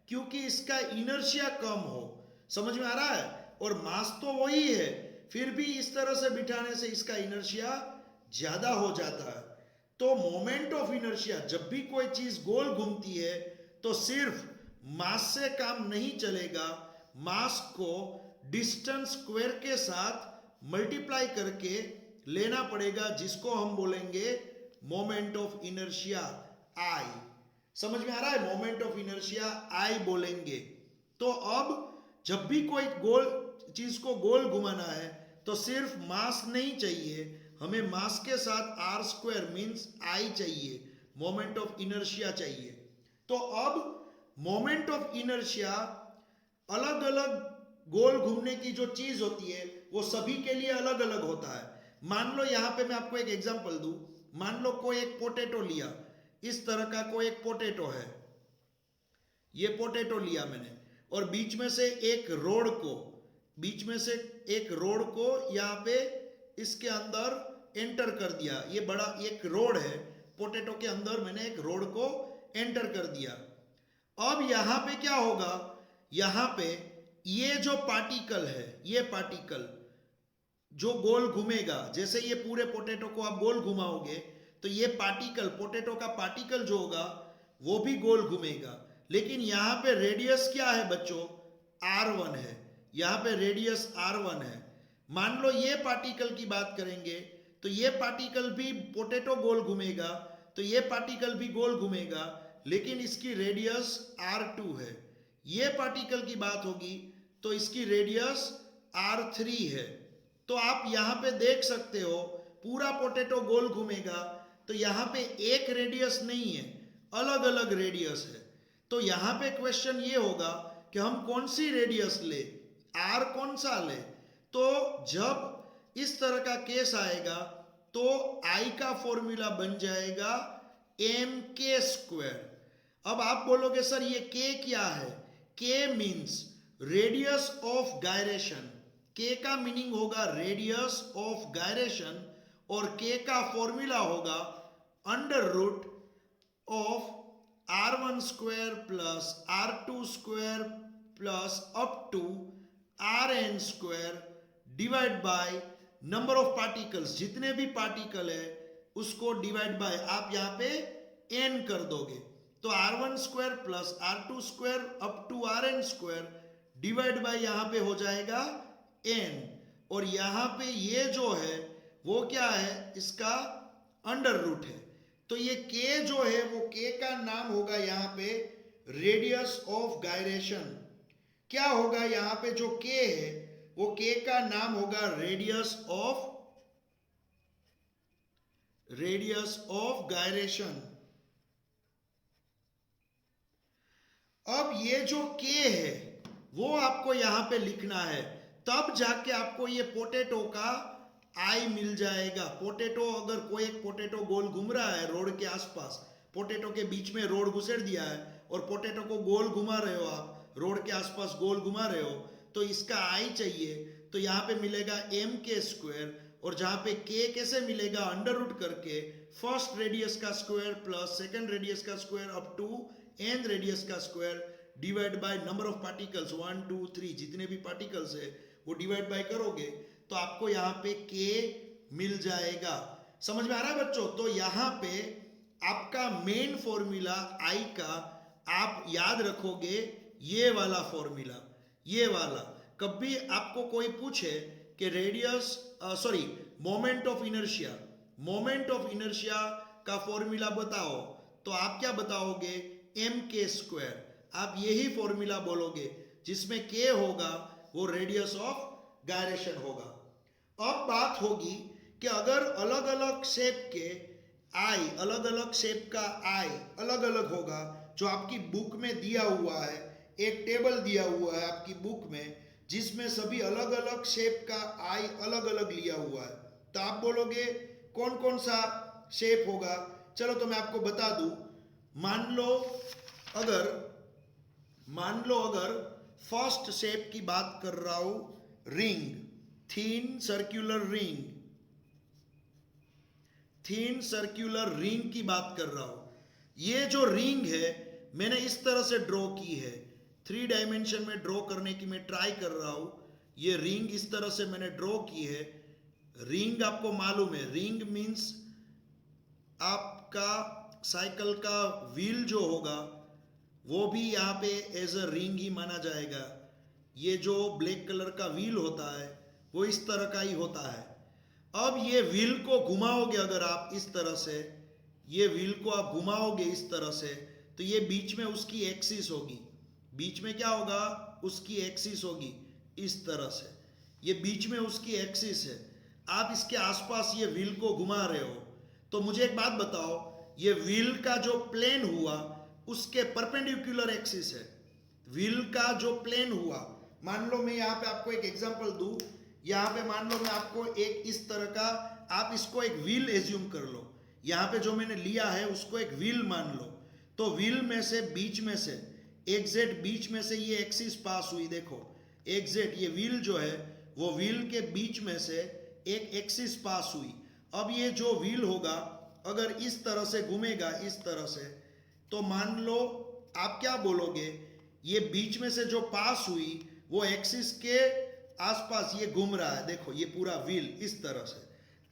क्योंकि इसका इनर्शिया कम हो, समझ में आ रहा है, और मास तो वही है, फिर भी इस तरह से बिठाने से इसका इनर्शिया ज्यादा हो जाता है। तो मोमेंट ऑफ इनर्शिया, जब भी कोई चीज गोल घूमती है तो सिर्फ मास से काम नहीं चलेगा, मास को डिस्टेंस स्क्वायर के साथ मल्टीप्लाई करके लेना पड़ेगा, जिसको हम बोलेंगे मोमेंट ऑफ इनर्शिया आई। समझ में आ रहा है, मोमेंट ऑफ इनर्शिया आई बोलेंगे। तो अब जब भी कोई गोल चीज को गोल घुमाना है तो सिर्फ मास नहीं चाहिए, हमें मास के साथ आर स्क्वायर मीन्स आई चाहिए, मोमेंट ऑफ इनर्शिया चाहिए। तो अब मोमेंट ऑफ इनर्शिया अलग अलग गोल घूमने की जो चीज होती है वो सभी के लिए अलग अलग होता है। मान लो यहाँ पे मैं आपको एक एग्जांपल दूं, मान लो कोई एक पोटैटो लिया, इस तरह का कोई एक पोटैटो है, ये पोटैटो लिया मैंने, और बीच में से एक रोड को, बीच में से एक रोड को यहाँ पे इसके अंदर एंटर कर दिया, ये बड़ा एक रोड है, पोटैटो के अंदर मैंने एक रोड को एंटर कर दिया। अब यहाँ पे क्या होगा, यहाँ पे ये जो पार्टिकल है, ये पार्टिकल जो गोल घूमेगा, जैसे ये पूरे पोटैटो को आप गोल घुमाओगे तो ये पार्टिकल, पोटैटो का पार्टिकल जो होगा वो भी गोल घूमेगा, लेकिन यहाँ पे रेडियस क्या है बच्चों, R1 है, यहाँ पे रेडियस R1 है। मान लो ये पार्टिकल की बात करेंगे तो ये पार्टिकल भी पोटैटो गोल घूमेगा, तो ये पार्टिकल भी गोल घूमेगा, लेकिन इसकी रेडियस R2 है। ये पार्टिकल की बात होगी तो इसकी रेडियस R3 है। तो आप यहाँ पे देख सकते हो पूरा पोटैटो गोल घूमेगा, तो यहाँ पे एक रेडियस नहीं है, अलग अलग रेडियस है। तो यहाँ पे क्वेश्चन ये होगा कि हम कौन सी रेडियस ले, R कौन सा ले। तो जब इस तरह का केस आएगा तो I का फॉर्मूला बन जाएगा mk स्क्वायर। अब आप बोलोगे सर ये के क्या है? के मीन्स रेडियस ऑफ गायरेशन। के का मीनिंग होगा रेडियस ऑफ गायरेशन और के का फॉर्मूला होगा under root of r1 square plus r2 square plus up to rn square divide by number of particles, जितने भी पार्टिकल है उसको डिवाइड बाय आप यहां पे n कर दोगे, तो r1 square plus r2 square up to rn square divide by यहां पे हो जाएगा n, और यहां पे ये जो है वो क्या है, इसका अंडर रूट है। तो ये k जो है वो k का नाम होगा यहां पे रेडियस ऑफ गायरेशन। क्या होगा यहां पे जो k है वो k का नाम होगा रेडियस ऑफ गायरेशन। अब ये जो k है वो आपको यहां पे लिखना है, तब जाके आपको ये पोटैटो का आई मिल जाएगा। पोटैटो, अगर कोई एक पोटैटो गोल घूम रहा है रोड के आसपास, पोटैटो के बीच में रोड घुसेड़ दिया है और पोटैटो को गोल घुमा रहे हो, आप रोड के आसपास गोल घुमा रहे हो, तो इसका आई चाहिए, तो यहाँ पे मिलेगा एम के स्क्वायर, और जहां पे के कैसे मिलेगा, अंडर रूट करके फर्स्ट रेडियस का स्क्वायर प्लस सेकंड रेडियस का square up to nth radius का square divide by number of particles 1 2 3, जितने भी पार्टिकल्स है वो डिवाइड बाय करोगे तो आपको यहाँ पे k मिल जाएगा। समझ में आ रहा है बच्चों? तो यहाँ पे आपका मेन फॉर्मूला I का आप याद रखोगे, ये वाला फॉर्मूला, ये वाला। कभी आपको कोई पूछे कि रेडियस मोमेंट ऑफ इनर्शिया का फॉर्मूला बताओ, तो आप क्या बताओगे, एम के स्क्वायर। आप यही फॉर्मूला बोलोगे, जिसमें के होगा वो रेडियस ऑफ गायरेशन होगा। अब बात होगी कि अगर अलग अलग शेप के आई, अलग अलग शेप का आई अलग अलग होगा, जो आपकी बुक में दिया हुआ है, एक टेबल दिया हुआ है आपकी बुक में जिसमें सभी अलग अलग शेप का आई अलग अलग लिया हुआ है, तो आप बोलोगे कौन कौन सा शेप होगा। चलो तो मैं आपको बता दूं, मान लो अगर फर्स्ट शेप की बात कर रहा हूं, रिंग, थीन सर्क्यूलर रिंग की बात कर रहा हूं। ये जो रिंग है मैंने इस तरह से ड्रॉ की है, 3 डायमेंशन में ड्रॉ करने की मैं ट्राई कर रहा हूं। ये रिंग इस तरह से मैंने ड्रॉ की है। रिंग आपको मालूम है, रिंग मीन्स आपका साइकिल का व्हील जो होगा वो भी यहाँ पे एज अ रिंग ही माना जाएगा। ये जो ब्लैक कलर का व्हील होता है वो इस तरह का ही होता है। अब ये व्हील को घुमाओगे अगर आप इस तरह से, ये व्हील को आप घुमाओगे इस तरह से, तो ये बीच में उसकी एक्सिस होगी, बीच में क्या होगा, उसकी एक्सिस होगी इस तरह से, ये बीच में उसकी एक्सिस है। आप इसके आसपास ये व्हील को घुमा रहे हो, तो मुझे एक बात बताओ, ये व्हील का जो प्लेन हुआ उसके परपेंडिकुलर एक्सिस है। व्हील का जो प्लेन हुआ, मान लो मैं यहाँ पे आपको एक एग्जांपल दूं, यहाँ पे मान लो मैं आपको एक इस तरह का, आप इसको एक व्हील एज्यूम कर लो, यहाँ पे जो मैंने लिया है उसको एक व्हील मान लो, तो व्हील में से बीच में से एग्जैक्ट बीच में से ये एक्सिस पास हुई, देखो एग्जैक्ट ये व्हील जो है वो व्हील के बीच में से एक एक्सिस पास हुई। अब ये जो व्हील होगा अगर इस तरह से घूमेगा इस तरह से, तो मान लो आप क्या बोलोगे, ये बीच में से जो पास हुई वो एक्सिस के आसपास ये घूम रहा है, देखो ये पूरा व्हील इस तरह से।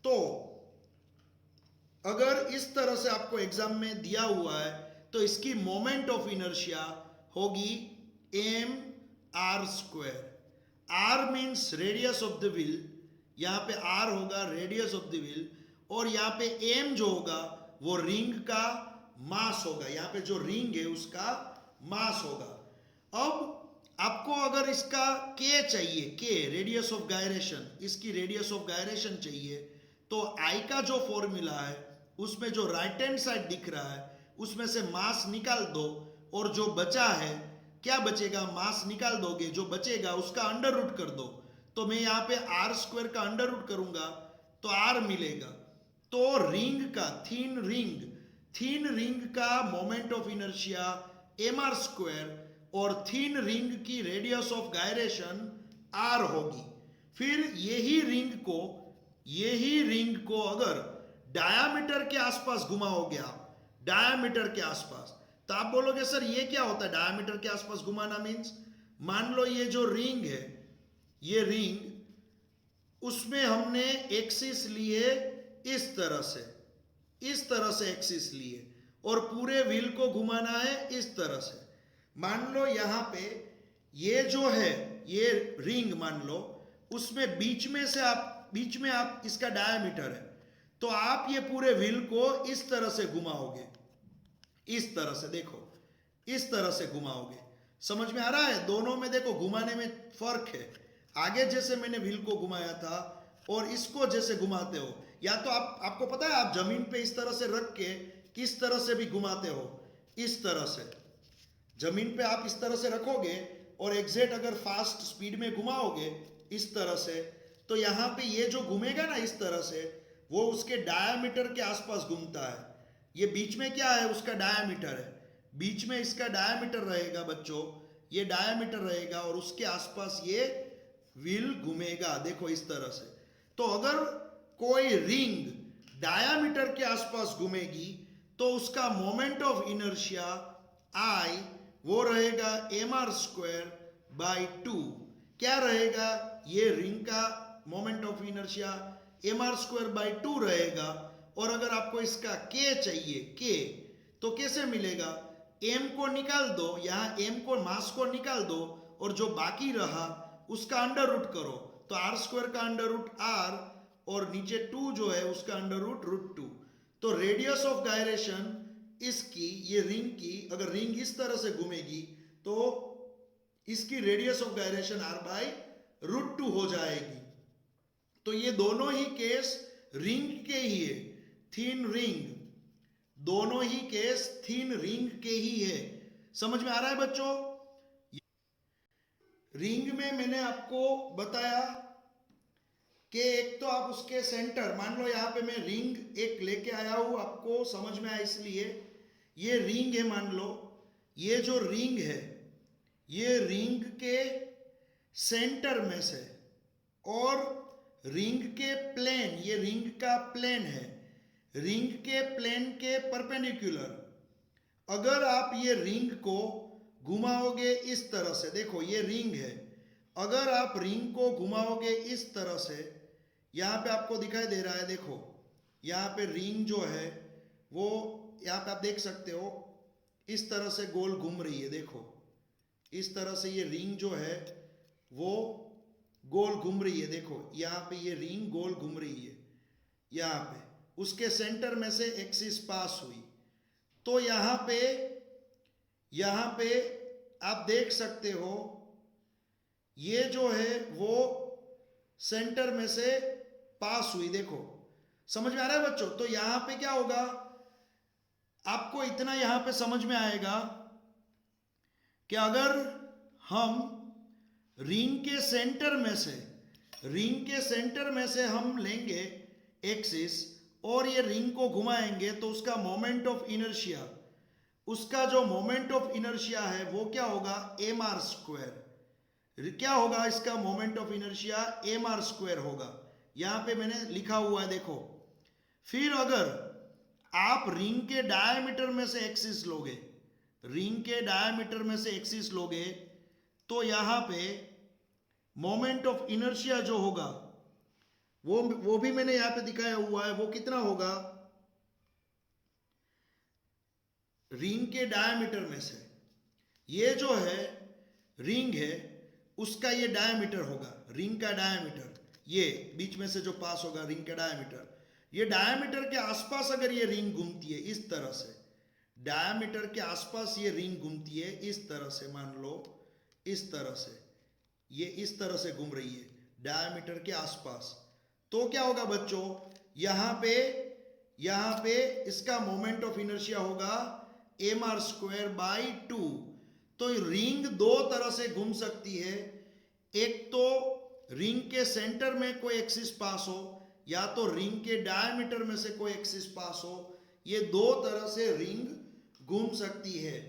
तो अगर इस तरह से आपको एग्जाम में दिया हुआ है तो इसकी मोमेंट ऑफ इनर्शिया होगी M R square. R means radius of the wheel, यहाँ पे आर होगा रेडियस ऑफ द व्हील, और यहाँ पे एम जो होगा वो रिंग का मास होगा, यहाँ पे जो रिंग है उसका मास होगा। अब आपको अगर इसका के चाहिए, के रेडियस ऑफ गायरेशन, इसकी रेडियस ऑफ गायरेशन चाहिए, तो आई का जो फॉर्मूला है उसमें जो राइट हैंड साइड दिख रहा है उसमें से मास निकाल दो, और जो बचा है क्या बचेगा, मास निकाल दोगे, जो बचेगा उसका अंडर रूट कर दो। तो मैं यहाँ पे आर स्क्वायर का अंडर रूट करूंगा तो आर मिलेगा। तो रिंग का थिन रिंग का moment of inertia M R square और थिन रिंग की रेडियस ऑफ गायरेशन आर होगी। फिर यही रिंग को अगर डायामीटर के आसपास घुमाओगे आप, डायामीटर के आसपास, तो आप बोलोगे सर ये क्या होता है डायामीटर के आसपास घुमाना मीन्स? मान लो ये जो रिंग है, ये रिंग, उसमें हमने एक्सिस लिए इस तरह से एक्सिस लिए और पूरे व्हील को घुमाना है इस तरह से। मान लो यहां पे ये जो है ये रिंग मान लो, उसमें बीच में आप इसका डायामीटर है, तो आप ये पूरे व्हील को इस तरह से घुमाओगे, इस तरह से, देखो इस तरह से घुमाओगे। समझ में आ रहा है? दोनों में देखो घुमाने में फर्क है। आगे जैसे मैंने व्हील को घुमाया था और इसको जैसे घुमाते हो, या तो आपको पता है आप जमीन पे इस तरह से रख के किस तरह से भी घुमाते हो, इस तरह से जमीन पे आप इस तरह से रखोगे और एग्जैक्ट अगर फास्ट स्पीड में घुमाओगे इस तरह से, तो यहाँ पे ये जो घूमेगा ना इस तरह से, वो उसके डायामीटर के आसपास घूमता है। ये बीच में क्या है? उसका डायामीटर है। बीच में इसका डायामीटर रहेगा बच्चों, ये डायामीटर रहेगा और उसके आसपास ये व्हील घूमेगा, देखो इस तरह से। तो अगर कोई रिंग डायामीटर के आसपास घूमेगी तो उसका मोमेंट ऑफ इनर्शिया आई वो रहेगा एम आर स्क्वायर बाई 2। क्या रहेगा? ये रिंग का moment of inertia M R square by 2 रहेगा। और अगर आपको इसका के चाहिए, के, तो कैसे मिलेगा? एम को निकाल दो, यहां एम को, मास को निकाल दो और जो बाकी रहा उसका अंडर रूट करो, तो आर स्क्वायर का अंडर रूट आर और नीचे 2 जो है उसका अंडर रूट 2। तो रेडियस ऑफ गायरेशन इसकी, ये रिंग की, अगर रिंग इस तरह से घूमेगी तो इसकी radius of gyration R by root 2 हो जाएगी। तो ये दोनों ही केस रिंग के ही है, थिन रिंग, दोनों ही केस थिन रिंग के ही है। समझ में आ रहा है बच्चों? रिंग में मैंने आपको बताया कि एक तो आप उसके सेंटर, मान लो यहां पे मैं रिंग एक लेके आया हूं, आपको समझ में आया इसलिए, ये रिंग है मान लो, ये जो रिंग है ये रिंग के सेंटर में से, और रिंग के प्लेन, ये रिंग का प्लेन है, रिंग के प्लेन के परपेंडिकुलर अगर आप ये रिंग को घुमाओगे इस तरह से, देखो ये रिंग है, अगर आप रिंग को घुमाओगे इस तरह से, यहां पे आपको दिखाई दे रहा है, देखो यहां पे रिंग जो है वो यहां पे आप देख सकते हो इस तरह से गोल घूम रही है, देखो इस तरह से ये रिंग जो है वो गोल घूम रही है, देखो यहां पे ये रिंग गोल घूम रही है, यहां पे उसके सेंटर में से एक्सिस पास हुई। तो यहां पे आप देख सकते हो ये जो है वो सेंटर में से पास हुई, देखो समझ में आ रहा है बच्चों? तो यहां पे क्या होगा, आपको इतना यहां पे समझ में आएगा कि अगर हम रिंग के सेंटर में से हम लेंगे एक्सिस और ये रिंग को घुमाएंगे तो उसका मोमेंट ऑफ इनर्शिया, उसका जो मोमेंट ऑफ इनर्शिया है वो क्या होगा? M R square. क्या होगा इसका moment of inertia? M R square होगा। यहां पे मैंने लिखा हुआ है, देखो। फिर अगर आप रिंग के डायमीटर में से एक्सिस लोगे, रिंग के डायमीटर में से एक्सिस लोगे, तो यहां पे मोमेंट ऑफ इनर्शिया जो होगा वो भी मैंने यहां पे दिखाया हुआ है, वो कितना होगा? रिंग के डायमीटर में से, ये जो है रिंग है उसका ये डायमीटर होगा, रिंग का डायमीटर, ये बीच में से जो पास होगा रिंग का डायमीटर, ये डायमीटर के आसपास अगर ये रिंग घूमती है इस तरह से, डायमीटर के आसपास ये रिंग घूमती है इस तरह से, मान लो इस तरह से, ये इस तरह से घूम रही है डायमीटर के आसपास, तो क्या होगा बच्चों? यहां पे इसका मोमेंट ऑफ इनर्शिया होगा एम आर स्क्वायर बाई 2। तो रिंग दो तरह से घूम सकती है, एक तो रिंग के सेंटर में कोई एक्सिस पास हो, या तो रिंग के डायमीटर में से कोई एक्सिस पास हो, ये दो तरह से रिंग घूम सकती है।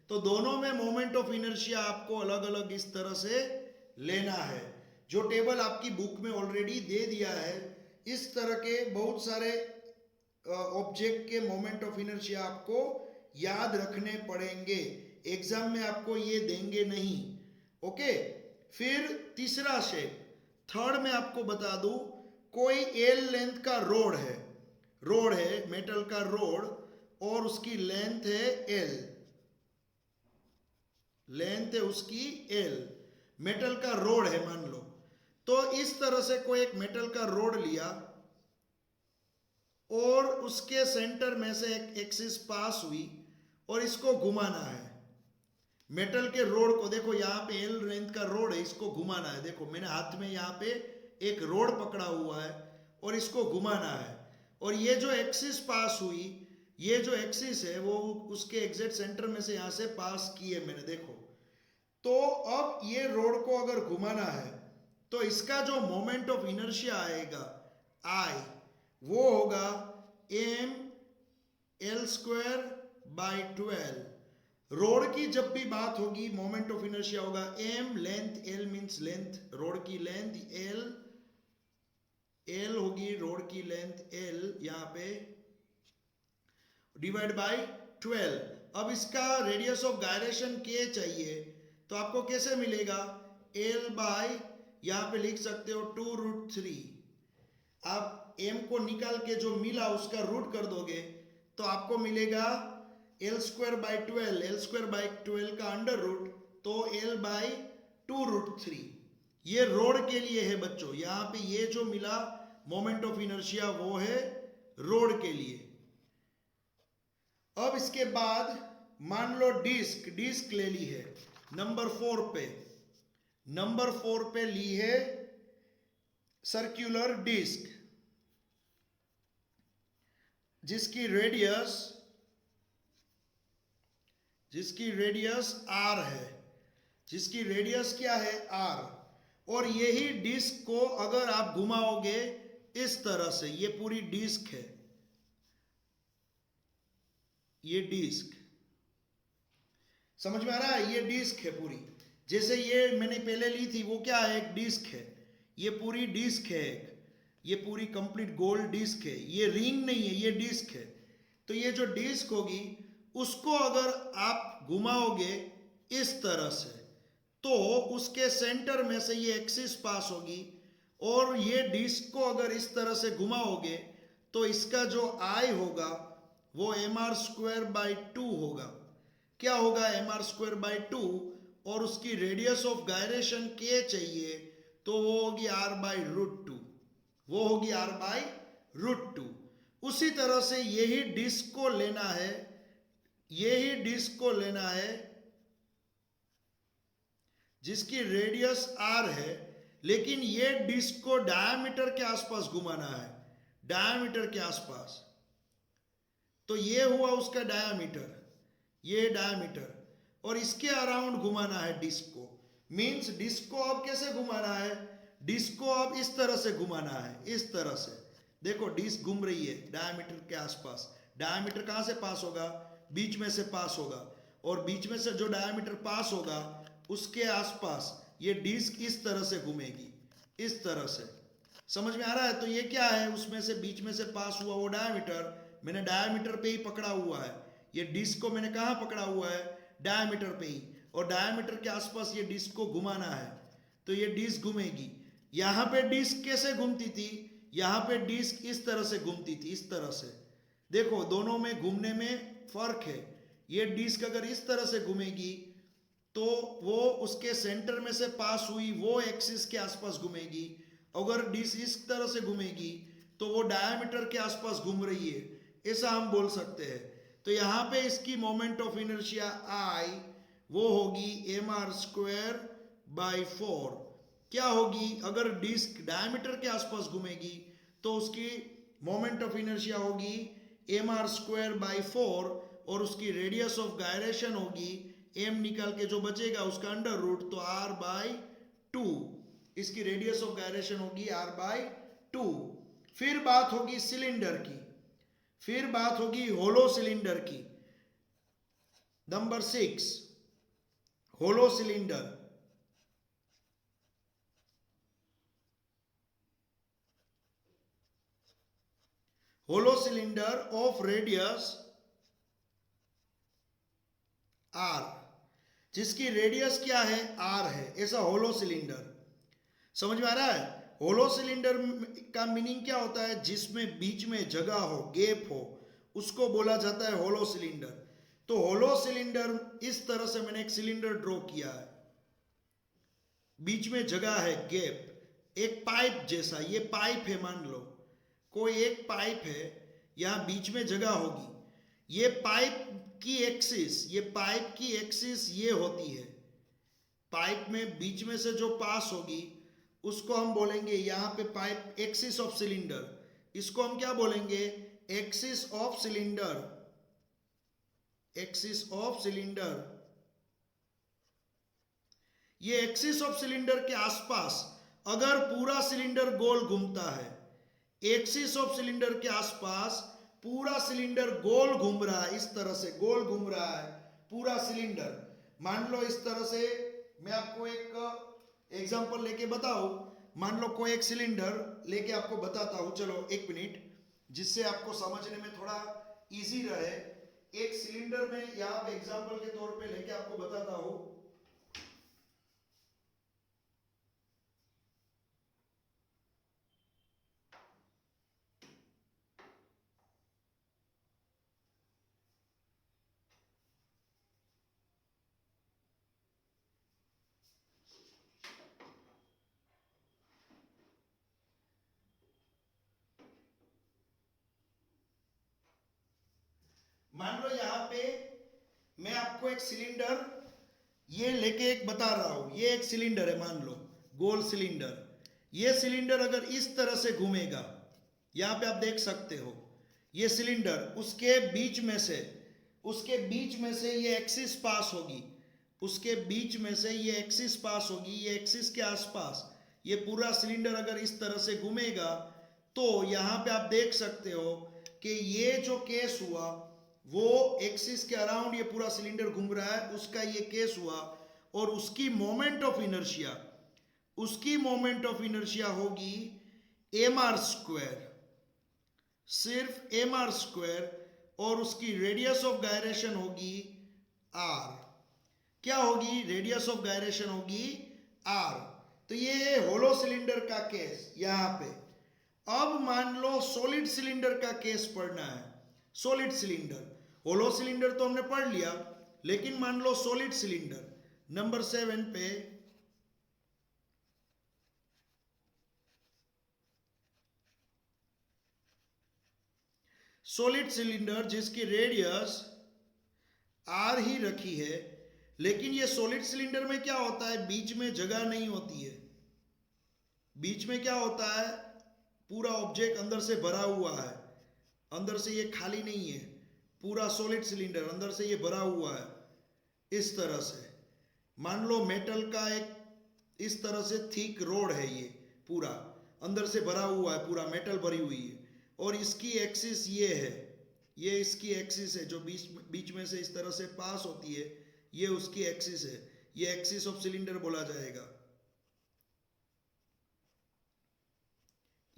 तो दोनों में मोमेंट ऑफ इनर्शिया आपको अलग अलग इस तरह से लेना है। जो टेबल आपकी बुक में ऑलरेडी दे दिया है, इस तरह के बहुत सारे ऑब्जेक्ट के मोमेंट ऑफ इनर्शिया आपको याद रखने पड़ेंगे। एग्जाम में आपको ये देंगे नहीं। ओके, फिर तीसरा शेप, थर्ड में आपको बता दूं, कोई एल लेंथ का रोड है मेटल का रोड, और उसकी लेंथ है एल, लेंथ है उसकी एल, मेटल का रोड है मान लो। तो इस तरह से कोई एक मेटल का रोड लिया और उसके सेंटर में से एक एक्सिस पास हुई और इसको घुमाना है। मेटल के रोड को देखो, यहाँ पे एल लेंथ का रोड है, इसको घुमाना है। देखो मैंने हाथ में यहाँ पे एक रोड पकड़ा हुआ है और इसको घुमाना है। और ये जो एक्सिस पास हुई, ये जो एक्सिस है वो उसके एग्जैक्ट सेंटर में से यहाँ से पास की है मैंने, देखो। तो अब ये रोड को अगर घुमाना है तो इसका जो मोमेंट ऑफ इनर्शिया आएगा आई, वो होगा M L square by 12। Rod की जब भी बात होगी मोमेंट ऑफ इनर्शिया होगा M, length L means length, rod की लेंथ एल, एल होगी रोड की लेंथ एल यहाँ पे, डिवाइड बाय 12। अब इसका रेडियस ऑफ गायरेशन के चाहिए, तो आपको कैसे मिलेगा, एल बाय यहाँ पे लिख सकते हो 2√3। आप एम को निकाल के जो मिला उसका रूट कर दोगे तो आपको मिलेगा L square by 12, L square by 12 का अंडर रूट, तो एल बाई 2√3। ये रोड के लिए है बच्चों। यहाँ पे ये जो मिला मोमेंट ऑफ इनर्शिया वो है रोड के लिए। अब इसके बाद मान लो डिस्क ले ली है नंबर 4 पे ली है सर्कुलर डिस्क, जिसकी रेडियस आर है, जिसकी रेडियस क्या है आर। और यही डिस्क को अगर आप घुमाओगे इस तरह से, ये पूरी डिस्क है, ये डिस्क समझ में आ रहा है, ये डिस्क है पूरी। जैसे ये मैंने पहले ली थी वो क्या है, एक डिस्क है, ये पूरी डिस्क है, ये पूरी कंप्लीट गोल डिस्क है, ये रिंग नहीं है, ये डिस्क है। तो ये जो डिस्क होगी उसको अगर आप घुमाओगे इस तरह से, तो उसके सेंटर में से ये एक्सिस पास होगी, और ये डिस्क को अगर इस तरह से घुमाओगे तो इसका जो आई होगा वो mr²/2 होगा। क्या होगा mr²/2, और उसकी रेडियस ऑफ गायरेशन के चाहिए तो वो होगी r/√2, वो होगी r/√2। उसी तरह से यही डिस्क को लेना है, जिसकी रेडियस r है, लेकिन ये डिस्क को डायमीटर के आसपास घुमाना है, डायमीटर के आसपास। तो ये हुआ उसका डायमीटर, ये डायमीटर, और इसके अराउंड घुमाना है डिस्क को। मींस डिस्क को अब कैसे घुमाना है, डिस्क को अब इस तरह से घुमाना है, इस तरह से। देखो डिस्क घूम रही है डायमीटर के आसपास। डायमीटर कहां से पास होगा, बीच में से पास होगा, और बीच में से जो डायमीटर पास होगा उसके आसपास ये डिस्क इस तरह से घूमेगी, इस तरह से। समझ में आ रहा है। तो ये क्या है, उसमें से बीच में से पास हुआ वो डायमीटर, मैंने डायमीटर पे ही पकड़ा हुआ है। ये डिस्क को मैंने कहाँ पकड़ा हुआ है, डायमीटर पे ही, और डायमीटर के आसपास ये डिस्क को घुमाना है। तो ये डिस्क घूमेगी। यहाँ पे डिस्क कैसे घूमती थी, यहाँ पे डिस्क इस तरह से घूमती थी, इस तरह से। देखो दोनों में घूमने में फर्क है। ये डिस्क अगर इस तरह से घूमेगी तो वो उसके सेंटर में से पास हुई वो एक्सिस के आसपास घूमेगी। अगर डिस्क इस तरह से घूमेगी तो वो डायमीटर के आसपास घूम रही है, ऐसा हम बोल सकते हैं। तो यहाँ पे इसकी मोमेंट ऑफ इनर्शिया आई वो होगी mr²/4। क्या होगी, अगर डिस्क डायमीटर के आसपास घूमेगी तो उसकी मोमेंट ऑफ इनर्शिया होगी mr²/4, और उसकी रेडियस ऑफ गायरेशन होगी m निकाल के जो बचेगा उसका अंडर रूट, तो r/2। इसकी रेडियस ऑफ गायरेशन होगी r/2। फिर बात होगी सिलेंडर की। फिर बात होगी होलो सिलेंडर की। Number 6, hollow cylinder. Hollow cylinder of radius R, जिसकी रेडियस क्या है, आर है, ऐसा होलो सिलेंडर। समझ में आ रहा है? होलो सिलेंडर का मीनिंग क्या होता है? जिसमें बीच में जगह हो, गैप हो, उसको बोला जाता है होलो सिलेंडर। तो होलो सिलेंडर, इस तरह से मैंने एक सिलेंडर ड्रॉ किया है, बीच में जगह है, गैप, एक पाइप जैसा, ये पाइप है, मान लो कोई एक पाइप है, यहां बीच में जगह होगी, ये पाइप की एक्सिस, ये पाइप की एक्सिस ये होती है, पाइप में बीच में से जो पास होगी उसको हम बोलेंगे यहां पे पाइप एक्सिस ऑफ सिलेंडर, इसको हम क्या बोलेंगे, axis of cylinder, axis of cylinder. ये एक्सिस ऑफ सिलेंडर के आसपास अगर पूरा सिलेंडर गोल घूमता है, एक्सिस ऑफ सिलेंडर के आसपास पूरा सिलेंडर गोल घूम रहा है, इस तरह से गोल घूम रहा है पूरा सिलेंडर। मान लो इस तरह से, मैं आपको एक एग्जांपल लेके बताऊं, मान लो कोई एक सिलेंडर लेके आपको बताता हूं, चलो एक मिनट, जिससे आपको समझने में थोड़ा इजी रहे। एक सिलेंडर में यहां पे एग्जांपल के तौर पे लेके आपको बताता हूं। मान लो यहां पे मैं आपको एक सिलेंडर ये लेके एक बता रहा हूं, ये एक सिलेंडर है, मान लो गोल सिलेंडर। ये सिलेंडर अगर इस तरह से घूमेगा, यहां पे आप देख सकते हो, ये सिलेंडर उसके बीच में से, उसके बीच में से ये एक्सिस पास होगी, उसके बीच में से ये एक्सिस पास होगी, ये एक्सिस के आसपास ये पूरा सिलेंडर अगर इस तरह से घूमेगा, तो यहां पे आप देख सकते हो कि ये जो केस हुआ वो एक्सिस के अराउंड ये पूरा सिलेंडर घूम रहा है, उसका ये केस हुआ, और उसकी मोमेंट ऑफ इनर्शिया, उसकी मोमेंट ऑफ इनर्शिया होगी एम आर स्क्वायर, सिर्फ एम आर स्क्वायर, और उसकी रेडियस ऑफ गायरेशन होगी आर। क्या होगी? रेडियस ऑफ गायरेशन होगी आर। तो ये है होलो सिलेंडर का केस यहां पे। अब मान लो सॉलिड सिलेंडर का केस पढ़ना है। सॉलिड सिलेंडर, होलो सिलेंडर तो हमने पढ़ लिया, लेकिन मान लो सॉलिड सिलेंडर, नंबर 7 पे सॉलिड सिलेंडर जिसकी रेडियस आर ही रखी है, लेकिन ये सॉलिड सिलेंडर में क्या होता है, बीच में जगह नहीं होती है। बीच में क्या होता है, पूरा ऑब्जेक्ट अंदर से भरा हुआ है, अंदर से ये खाली नहीं है, पूरा सॉलिड सिलेंडर अंदर से ये भरा हुआ है इस तरह से। मान लो मेटल का एक इस तरह से थिक रोड है, ये पूरा अंदर से भरा हुआ है, पूरा मेटल भरी हुई है, और इसकी एक्सिस ये है, ये इसकी एक्सिस है जो बीच में से इस तरह से पास होती है, ये उसकी एक्सिस है, ये एक्सिस ऑफ सिलेंडर बोला जाएगा,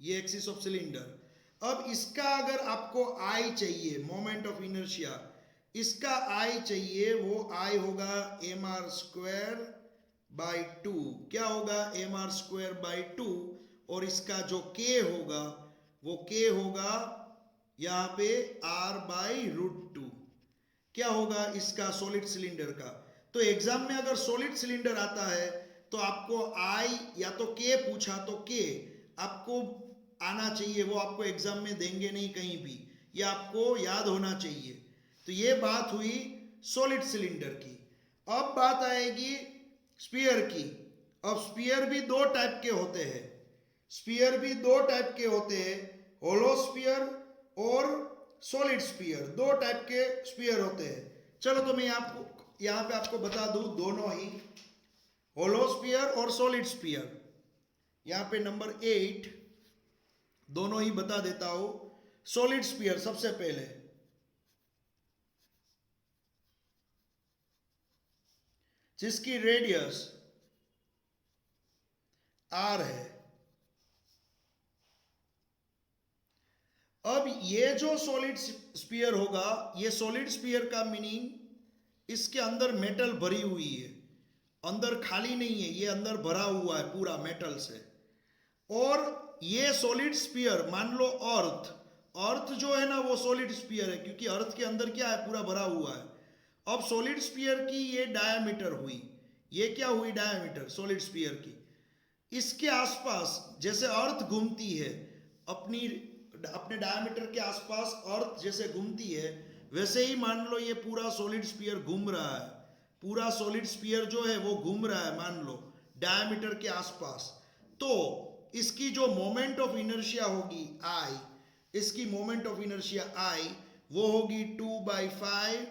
ये एक्सिस ऑफ सिलेंडर। अब इसका अगर आपको आई चाहिए, मोमेंट ऑफ इनर्शिया, इसका आई चाहिए, वो आई होगा एम आर स्क्वायर बाई 2। क्या होगा? एम आर स्क्वायर बाई 2, और इसका जो के होगा वो के होगा यहां पे आर बाई √2। क्या होगा इसका, सॉलिड सिलेंडर का? तो एग्जाम में अगर सॉलिड सिलेंडर आता है तो आपको आई या तो के पूछा तो के आपको आना चाहिए, वो आपको एग्जाम में देंगे नहीं कहीं भी, ये आपको याद होना चाहिए। तो ये बात हुई सॉलिड सिलेंडर की। अब बात आएगी स्फीयर की। अब स्फीयर भी दो टाइप के होते हैं, स्फीयर भी दो टाइप के होते हैं, होलो स्फीयर और सॉलिड स्फीयर, दो टाइप के स्फीयर होते हैं। चलो तो मैं आपको यहां पे आपको बता दूं, दोनों ही होलो स्फीयर और सॉलिड स्फीयर, यहां पे नंबर 8 दोनों ही बता देता हूं। सॉलिड स्फीयर सबसे पहले, जिसकी रेडियस r है। अब ये जो सॉलिड स्फीयर होगा, ये सॉलिड स्फीयर का मीनिंग इसके अंदर मेटल भरी हुई है, अंदर खाली नहीं है, ये अंदर भरा हुआ है पूरा मेटल से। और ये सॉलिड स्फीयर, मान लो अर्थ, अर्थ जो है ना वो सॉलिड स्फीयर है, क्योंकि अर्थ के अंदर क्या है, पूरा भरा हुआ है। अब सॉलिड स्फीयर की ये डायामीटर हुई, ये क्या हुई, डायामीटर सॉलिड स्फीयर की। इसके आसपास जैसे अर्थ घूमती है अपने डायमीटर के आसपास, अर्थ जैसे घूमती है, वैसे ही मान लो ये पूरा सॉलिड स्फीयर घूम रहा है, पूरा सॉलिड स्फीयर जो है वो घूम रहा है मान लो डायमीटर के आसपास। तो इसकी जो मोमेंट ऑफ इनर्शिया होगी I, इसकी मोमेंट ऑफ इनर्शिया I वो होगी 2/5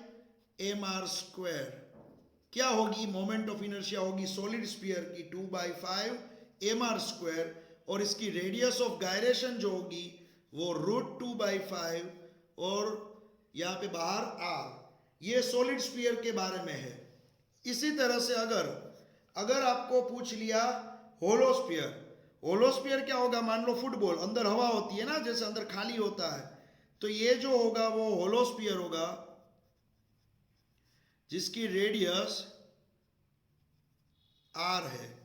mr²। क्या होगी मोमेंट ऑफ इनर्शिया, होगी सॉलिड स्फीयर की 2/5 mr², और इसकी रेडियस ऑफ गायरेशन जो होगी वो √2/5, और यहाँ पे बाहर r। ये सॉलिड स्फीयर के बारे में है। इसी तरह से अगर आपको पूछ लिया होलोस्फीयर, होलोस्फीयर क्या होगा, मान लो फुटबॉल, अंदर हवा होती है ना, जैसे अंदर खाली होता है, तो ये जो होगा वो होलोस्फीयर होगा, जिसकी रेडियस r है।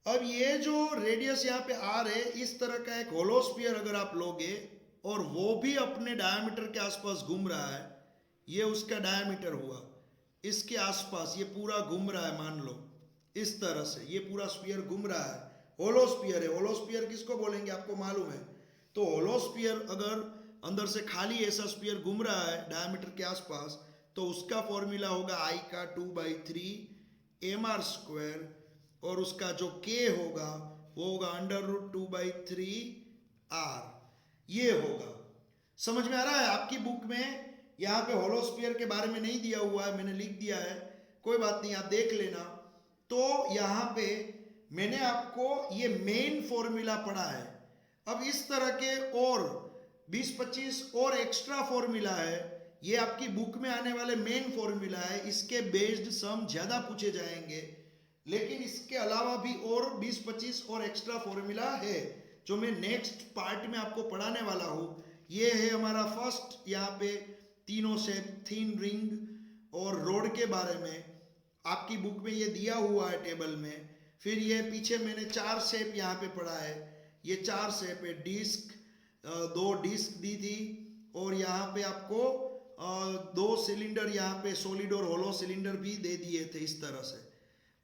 अब ये जो रेडियस यहाँ पे r है, इस तरह का एक होलोस्फीयर अगर आप लोगे और वो भी अपने डायमीटर के आसपास घूम रहा है, ये उसका डायमीटर हुआ, इसके आसपास ये पूरा घूम रहा है, मान लो इस तरह से ये पूरा स्फीयर घूम रहा है, होलोस्फीयर है। होलोस्फीयर किसको बोलेंगे आपको मालूम है। तो होलोस्फीयर अगर अंदर से खाली ऐसा स्फीयर घूम रहा है डायमीटर के आसपास, तो उसका फॉर्मूला होगा I का 2/3 mr², और उसका जो k होगा वो होगा √2/3r। ये होगा, समझ में आ रहा है। आपकी बुक में यहाँ पे होलोस्फीयर के बारे में नहीं दिया हुआ है, मैंने लिख दिया है, कोई बात नहीं, आप देख लेना। तो यहाँ पे मैंने आपको ये मेन फॉर्मूला पढ़ा है। अब इस तरह के और 20-25 और एक्स्ट्रा फॉर्मूला है, ये आपकी बुक में आने वाले मेन फॉर्मूला है, इसके बेस्ड सम ज्यादा पूछे जाएंगे, लेकिन इसके अलावा भी और 20-25 और एक्स्ट्रा फॉर्मूला है जो मैं नेक्स्ट पार्ट में आपको पढ़ाने वाला हूँ। ये है हमारा फर्स्ट, यहाँ पे तीनों से थिन रिंग और रोड के बारे में आपकी बुक में ये दिया हुआ है टेबल में। फिर ये पीछे मैंने 4 शेप यहाँ पे पढ़ा है, ये 4 शेप है, डिस्क, 2 डिस्क दी थी, और यहाँ पे आपको 2 सिलेंडर, यहाँ पे सॉलिड और होलो सिलेंडर भी दे दिए थे इस तरह से।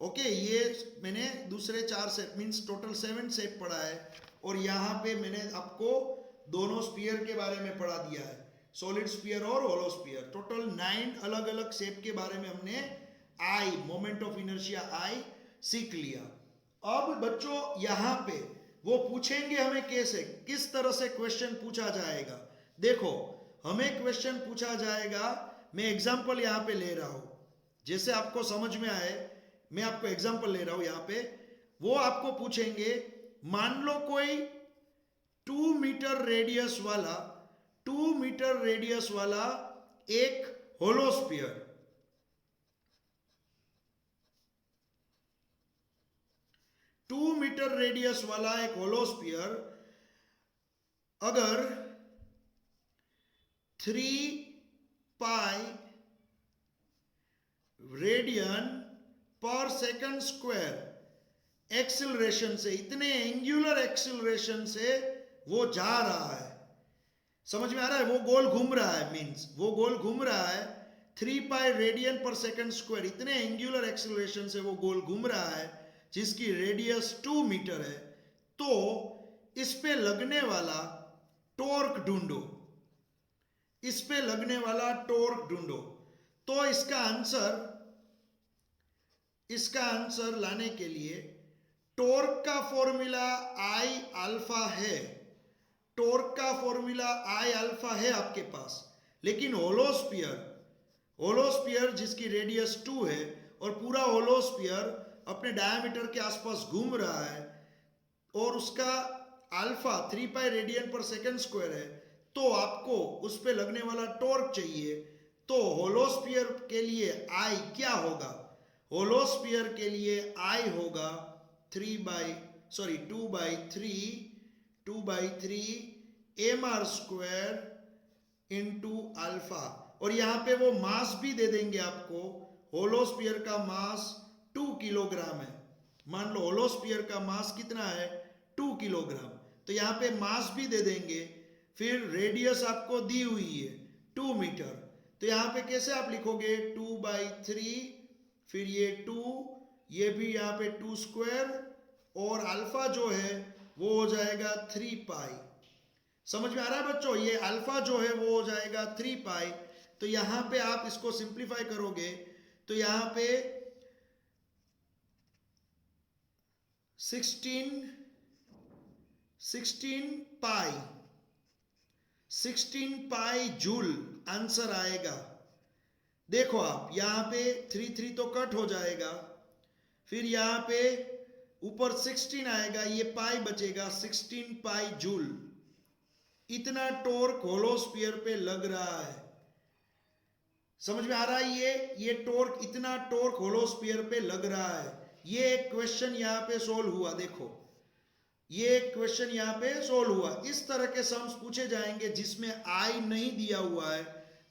ओके, ये मैंने दूसरे 4 शेप मीन्स टोटल 7 शेप पढ़ा है, और यहाँ पे मैंने आपको दोनों स्फीयर के बारे में पढ़ा दिया है, सॉलिड स्फीयर और होलो स्फीयर। टोटल 9 अलग अलग शेप के बारे में हमने I, moment of inertia I सीख लिया। अब बच्चों यहाँ पे वो पूछेंगे हमें कैसे, किस तरह से क्वेश्चन पूछा जाएगा। देखो, हमें क्वेश्चन पूछा जाएगा, मैं एग्जांपल यहाँ पे ले रहा हूँ, जैसे आपको समझ में आए मैं आपको एग्जांपल ले रहा हूँ यहाँ पे। वो आपको पूछेंगे, मान लो कोई 2 मीटर रेडियस वाला एक होलोस्फीयर, मीटर रेडियस वाला एक होलोस्फीयर अगर 3 पाई रेडियन पर सेकंड स्क्वायर एक्सिलरेशन से, इतने एंगुलर एक्सिलरेशन से वो जा रहा है, समझ में आ रहा है, वो गोल घूम रहा है, मींस वो गोल घूम रहा है 3 पाई रेडियन पर सेकंड स्क्वायर, इतने एंगुलर एक्सिलरेशन से वो गोल घूम रहा है, जिसकी रेडियस 2 मीटर है। तो इस पे लगने वाला टॉर्क ढूंढो, इस पे लगने वाला टॉर्क ढूंढो। तो इसका आंसर लाने के लिए टॉर्क का फॉर्मूला I अल्फा है, टॉर्क का फॉर्मूला I अल्फा है आपके पास। लेकिन होलोस्फीयर जिसकी रेडियस 2 है और पूरा होलोस्फीयर अपने डायमीटर के आसपास घूम रहा है, और उसका अल्फा 3 पाई रेडियन पर सेकंड स्क्वायर है, तो आपको उस पे लगने वाला टॉर्क चाहिए। तो होलोस्फीयर के लिए आई क्या होगा? होलोस्फीयर के लिए आई होगा 2/3 mr² इंटू अल्फा। और यहां पे वो मास भी दे देंगे आपको। होलोस्फीयर का मास 2 किलोग्राम है। मान लो होलोस्फीयर का मास कितना है? 2 किलोग्राम। तो यहाँ पे मास भी दे देंगे। फिर रेडियस आपको दी हुई है 2 मीटर। तो यहाँ पे कैसे आप लिखोगे? 2/3, फिर ये 2, ये भी यहाँ पे 2² और अल्फा जो है वो हो जाएगा 3 पाई। समझ में आ रहा है बच्चों? ये अल्फा जो है वो हो जाएगा 3 पाई। तो यहां पे आप इसको सिंप्लीफाई करोगे तो यहां पे 16 पाई जूल आंसर आएगा। देखो आप यहां पे 3 तो कट हो जाएगा, फिर यहां पे ऊपर 16 आएगा, ये पाई बचेगा, 16 पाई जूल। इतना टॉर्क होलोस्फीयर पे लग रहा है। समझ में आ रहा है? ये टॉर्क, इतना टॉर्क होलोस्फीयर पे लग रहा है। ये एक क्वेश्चन यहाँ पे सोल्व हुआ। देखो ये एक क्वेश्चन यहाँ पे सोल्व हुआ। इस तरह के सम्स पूछे जाएंगे जिसमें आई नहीं दिया हुआ है।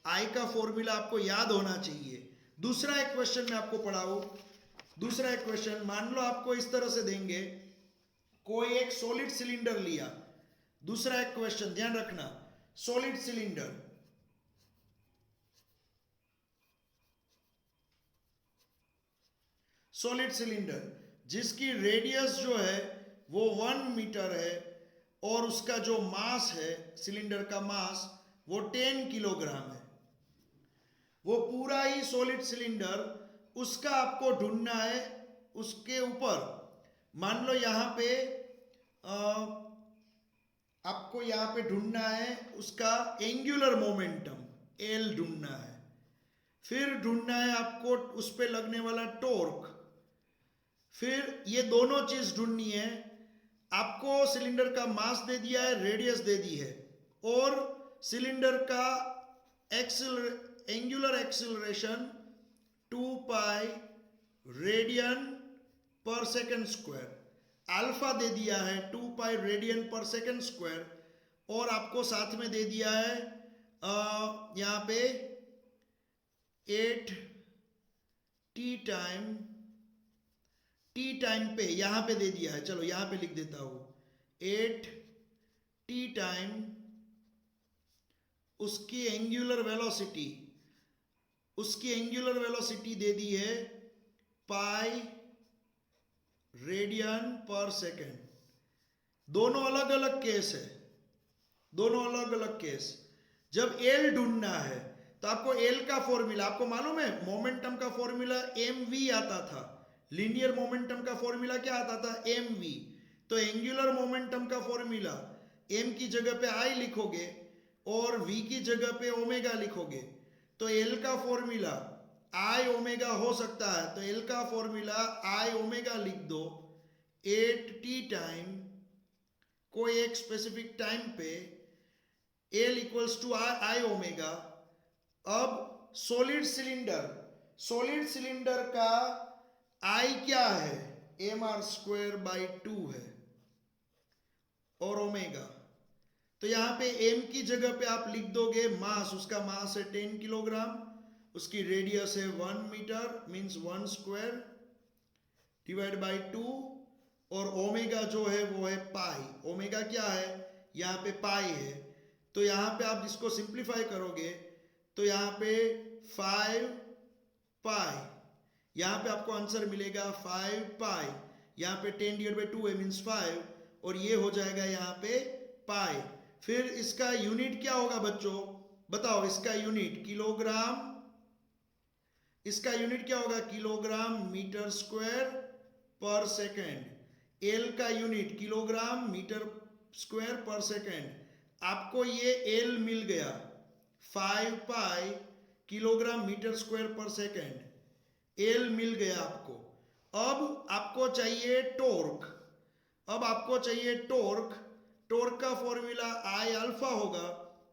आई का फॉर्मूला आपको याद होना चाहिए। दूसरा एक क्वेश्चन मैं आपको पढ़ाऊं। दूसरा एक क्वेश्चन मान लो आपको इस तरह से देंगे, कोई एक सॉलिड सिलेंडर लिया। दूसरा एक क्वेश्चन ध्यान रखना, सॉलिड सिलेंडर, सॉलिड सिलेंडर जिसकी रेडियस जो है वो 1 मीटर है और उसका जो मास है, सिलेंडर का मास, वो 10 किलोग्राम है। वो पूरा ही सॉलिड सिलेंडर, उसका आपको ढूंढना है। उसके ऊपर मान लो यहाँ पे आपको यहाँ पे ढूंढना है उसका एंगुलर मोमेंटम, एल ढूंढना है। फिर ढूंढना है आपको उस पे लगने वाला टॉर्क। फिर ये दोनों चीज ढूंढनी है। आपको सिलेंडर का मास दे दिया है, रेडियस दे दी है, और सिलेंडर का एंगुलर एक्सिलरेशन 2 पाई रेडियन पर सेकंड स्क्वायर, अल्फा दे दिया है 2 पाई रेडियन पर सेकंड स्क्वायर, और आपको साथ में दे दिया है यहाँ पे 8 टी टाइम पे यहां पे दे दिया है। चलो यहां पे लिख देता हूं 8 टी टाइम उसकी एंगुलर वेलोसिटी दे दी है पाई रेडियन पर सेकेंड। दोनों अलग अलग केस है, दोनों अलग अलग केस। जब एल ढूंढना है तो आपको एल का फॉर्मूला आपको मालूम है, मोमेंटम का फॉर्मूला mv आता था। लीनियर मोमेंटम का फॉर्मूला क्या आता था? mv। तो एंगुलर मोमेंटम का फॉर्मूला m की जगह पे i लिखोगे और v की जगह पे ओमेगा लिखोगे। तो l का फॉर्मूला i ओमेगा हो सकता है, तो l का फॉर्मूला i ओमेगा लिख दो। 8t टाइम कोई एक स्पेसिफिक टाइम पे l equals to i omega. अब सॉलिड सिलेंडर का I क्या है? mr²/2 है और ओमेगा। तो यहां पे m की जगह पे आप लिख दोगे मास, उसका मास है 10 किलोग्राम, उसकी रेडियस है 1 metre, means 1 square divide by 2, और ओमेगा जो है वो है पाई। ओमेगा क्या है? यहाँ पे पाई है। तो यहाँ पे आप इसको सिंप्लीफाई करोगे तो यहाँ पे 5 पाई, यहाँ पे आपको आंसर मिलेगा 5 पाई। यहाँ पे 10/2 है मीन्स 5, और ये हो जाएगा यहाँ पे पाई। फिर इसका यूनिट क्या होगा बच्चों? बताओ इसका यूनिट किलोग्राम। इसका यूनिट क्या होगा? किलोग्राम मीटर स्क्वायर पर सेकेंड। एल का यूनिट किलोग्राम मीटर स्क्वायर पर सेकेंड। आपको ये एल मिल गया 5 पाई किलोग्राम मीटर स्क्वायर पर सेकेंड, एल मिल गया आपको। अब आपको चाहिए टॉर्क। टॉर्क का फॉर्मूला आई अल्फा होगा,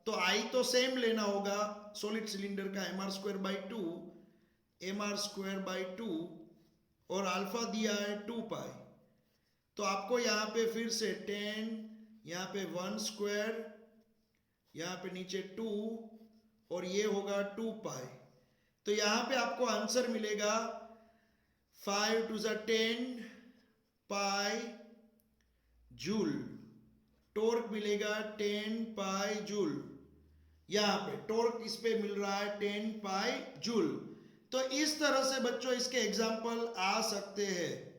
तो आई तो सेम लेना होगा सॉलिड सिलेंडर का mr² by 2 और अल्फा दिया है 2 पाई। तो आपको यहाँ पे फिर से 10, यहाँ पे 1², यहाँ पे नीचे 2 और ये होगा 2 पाई। तो यहाँ पे आपको आंसर मिलेगा 5 to the 10 pi joule. Torque मिलेगा 10 पाई जूल। यहाँ पे टॉर्क इस पे मिल रहा है 10 पाई जूल। तो इस तरह से बच्चों इसके एग्जाम्पल आ सकते हैं।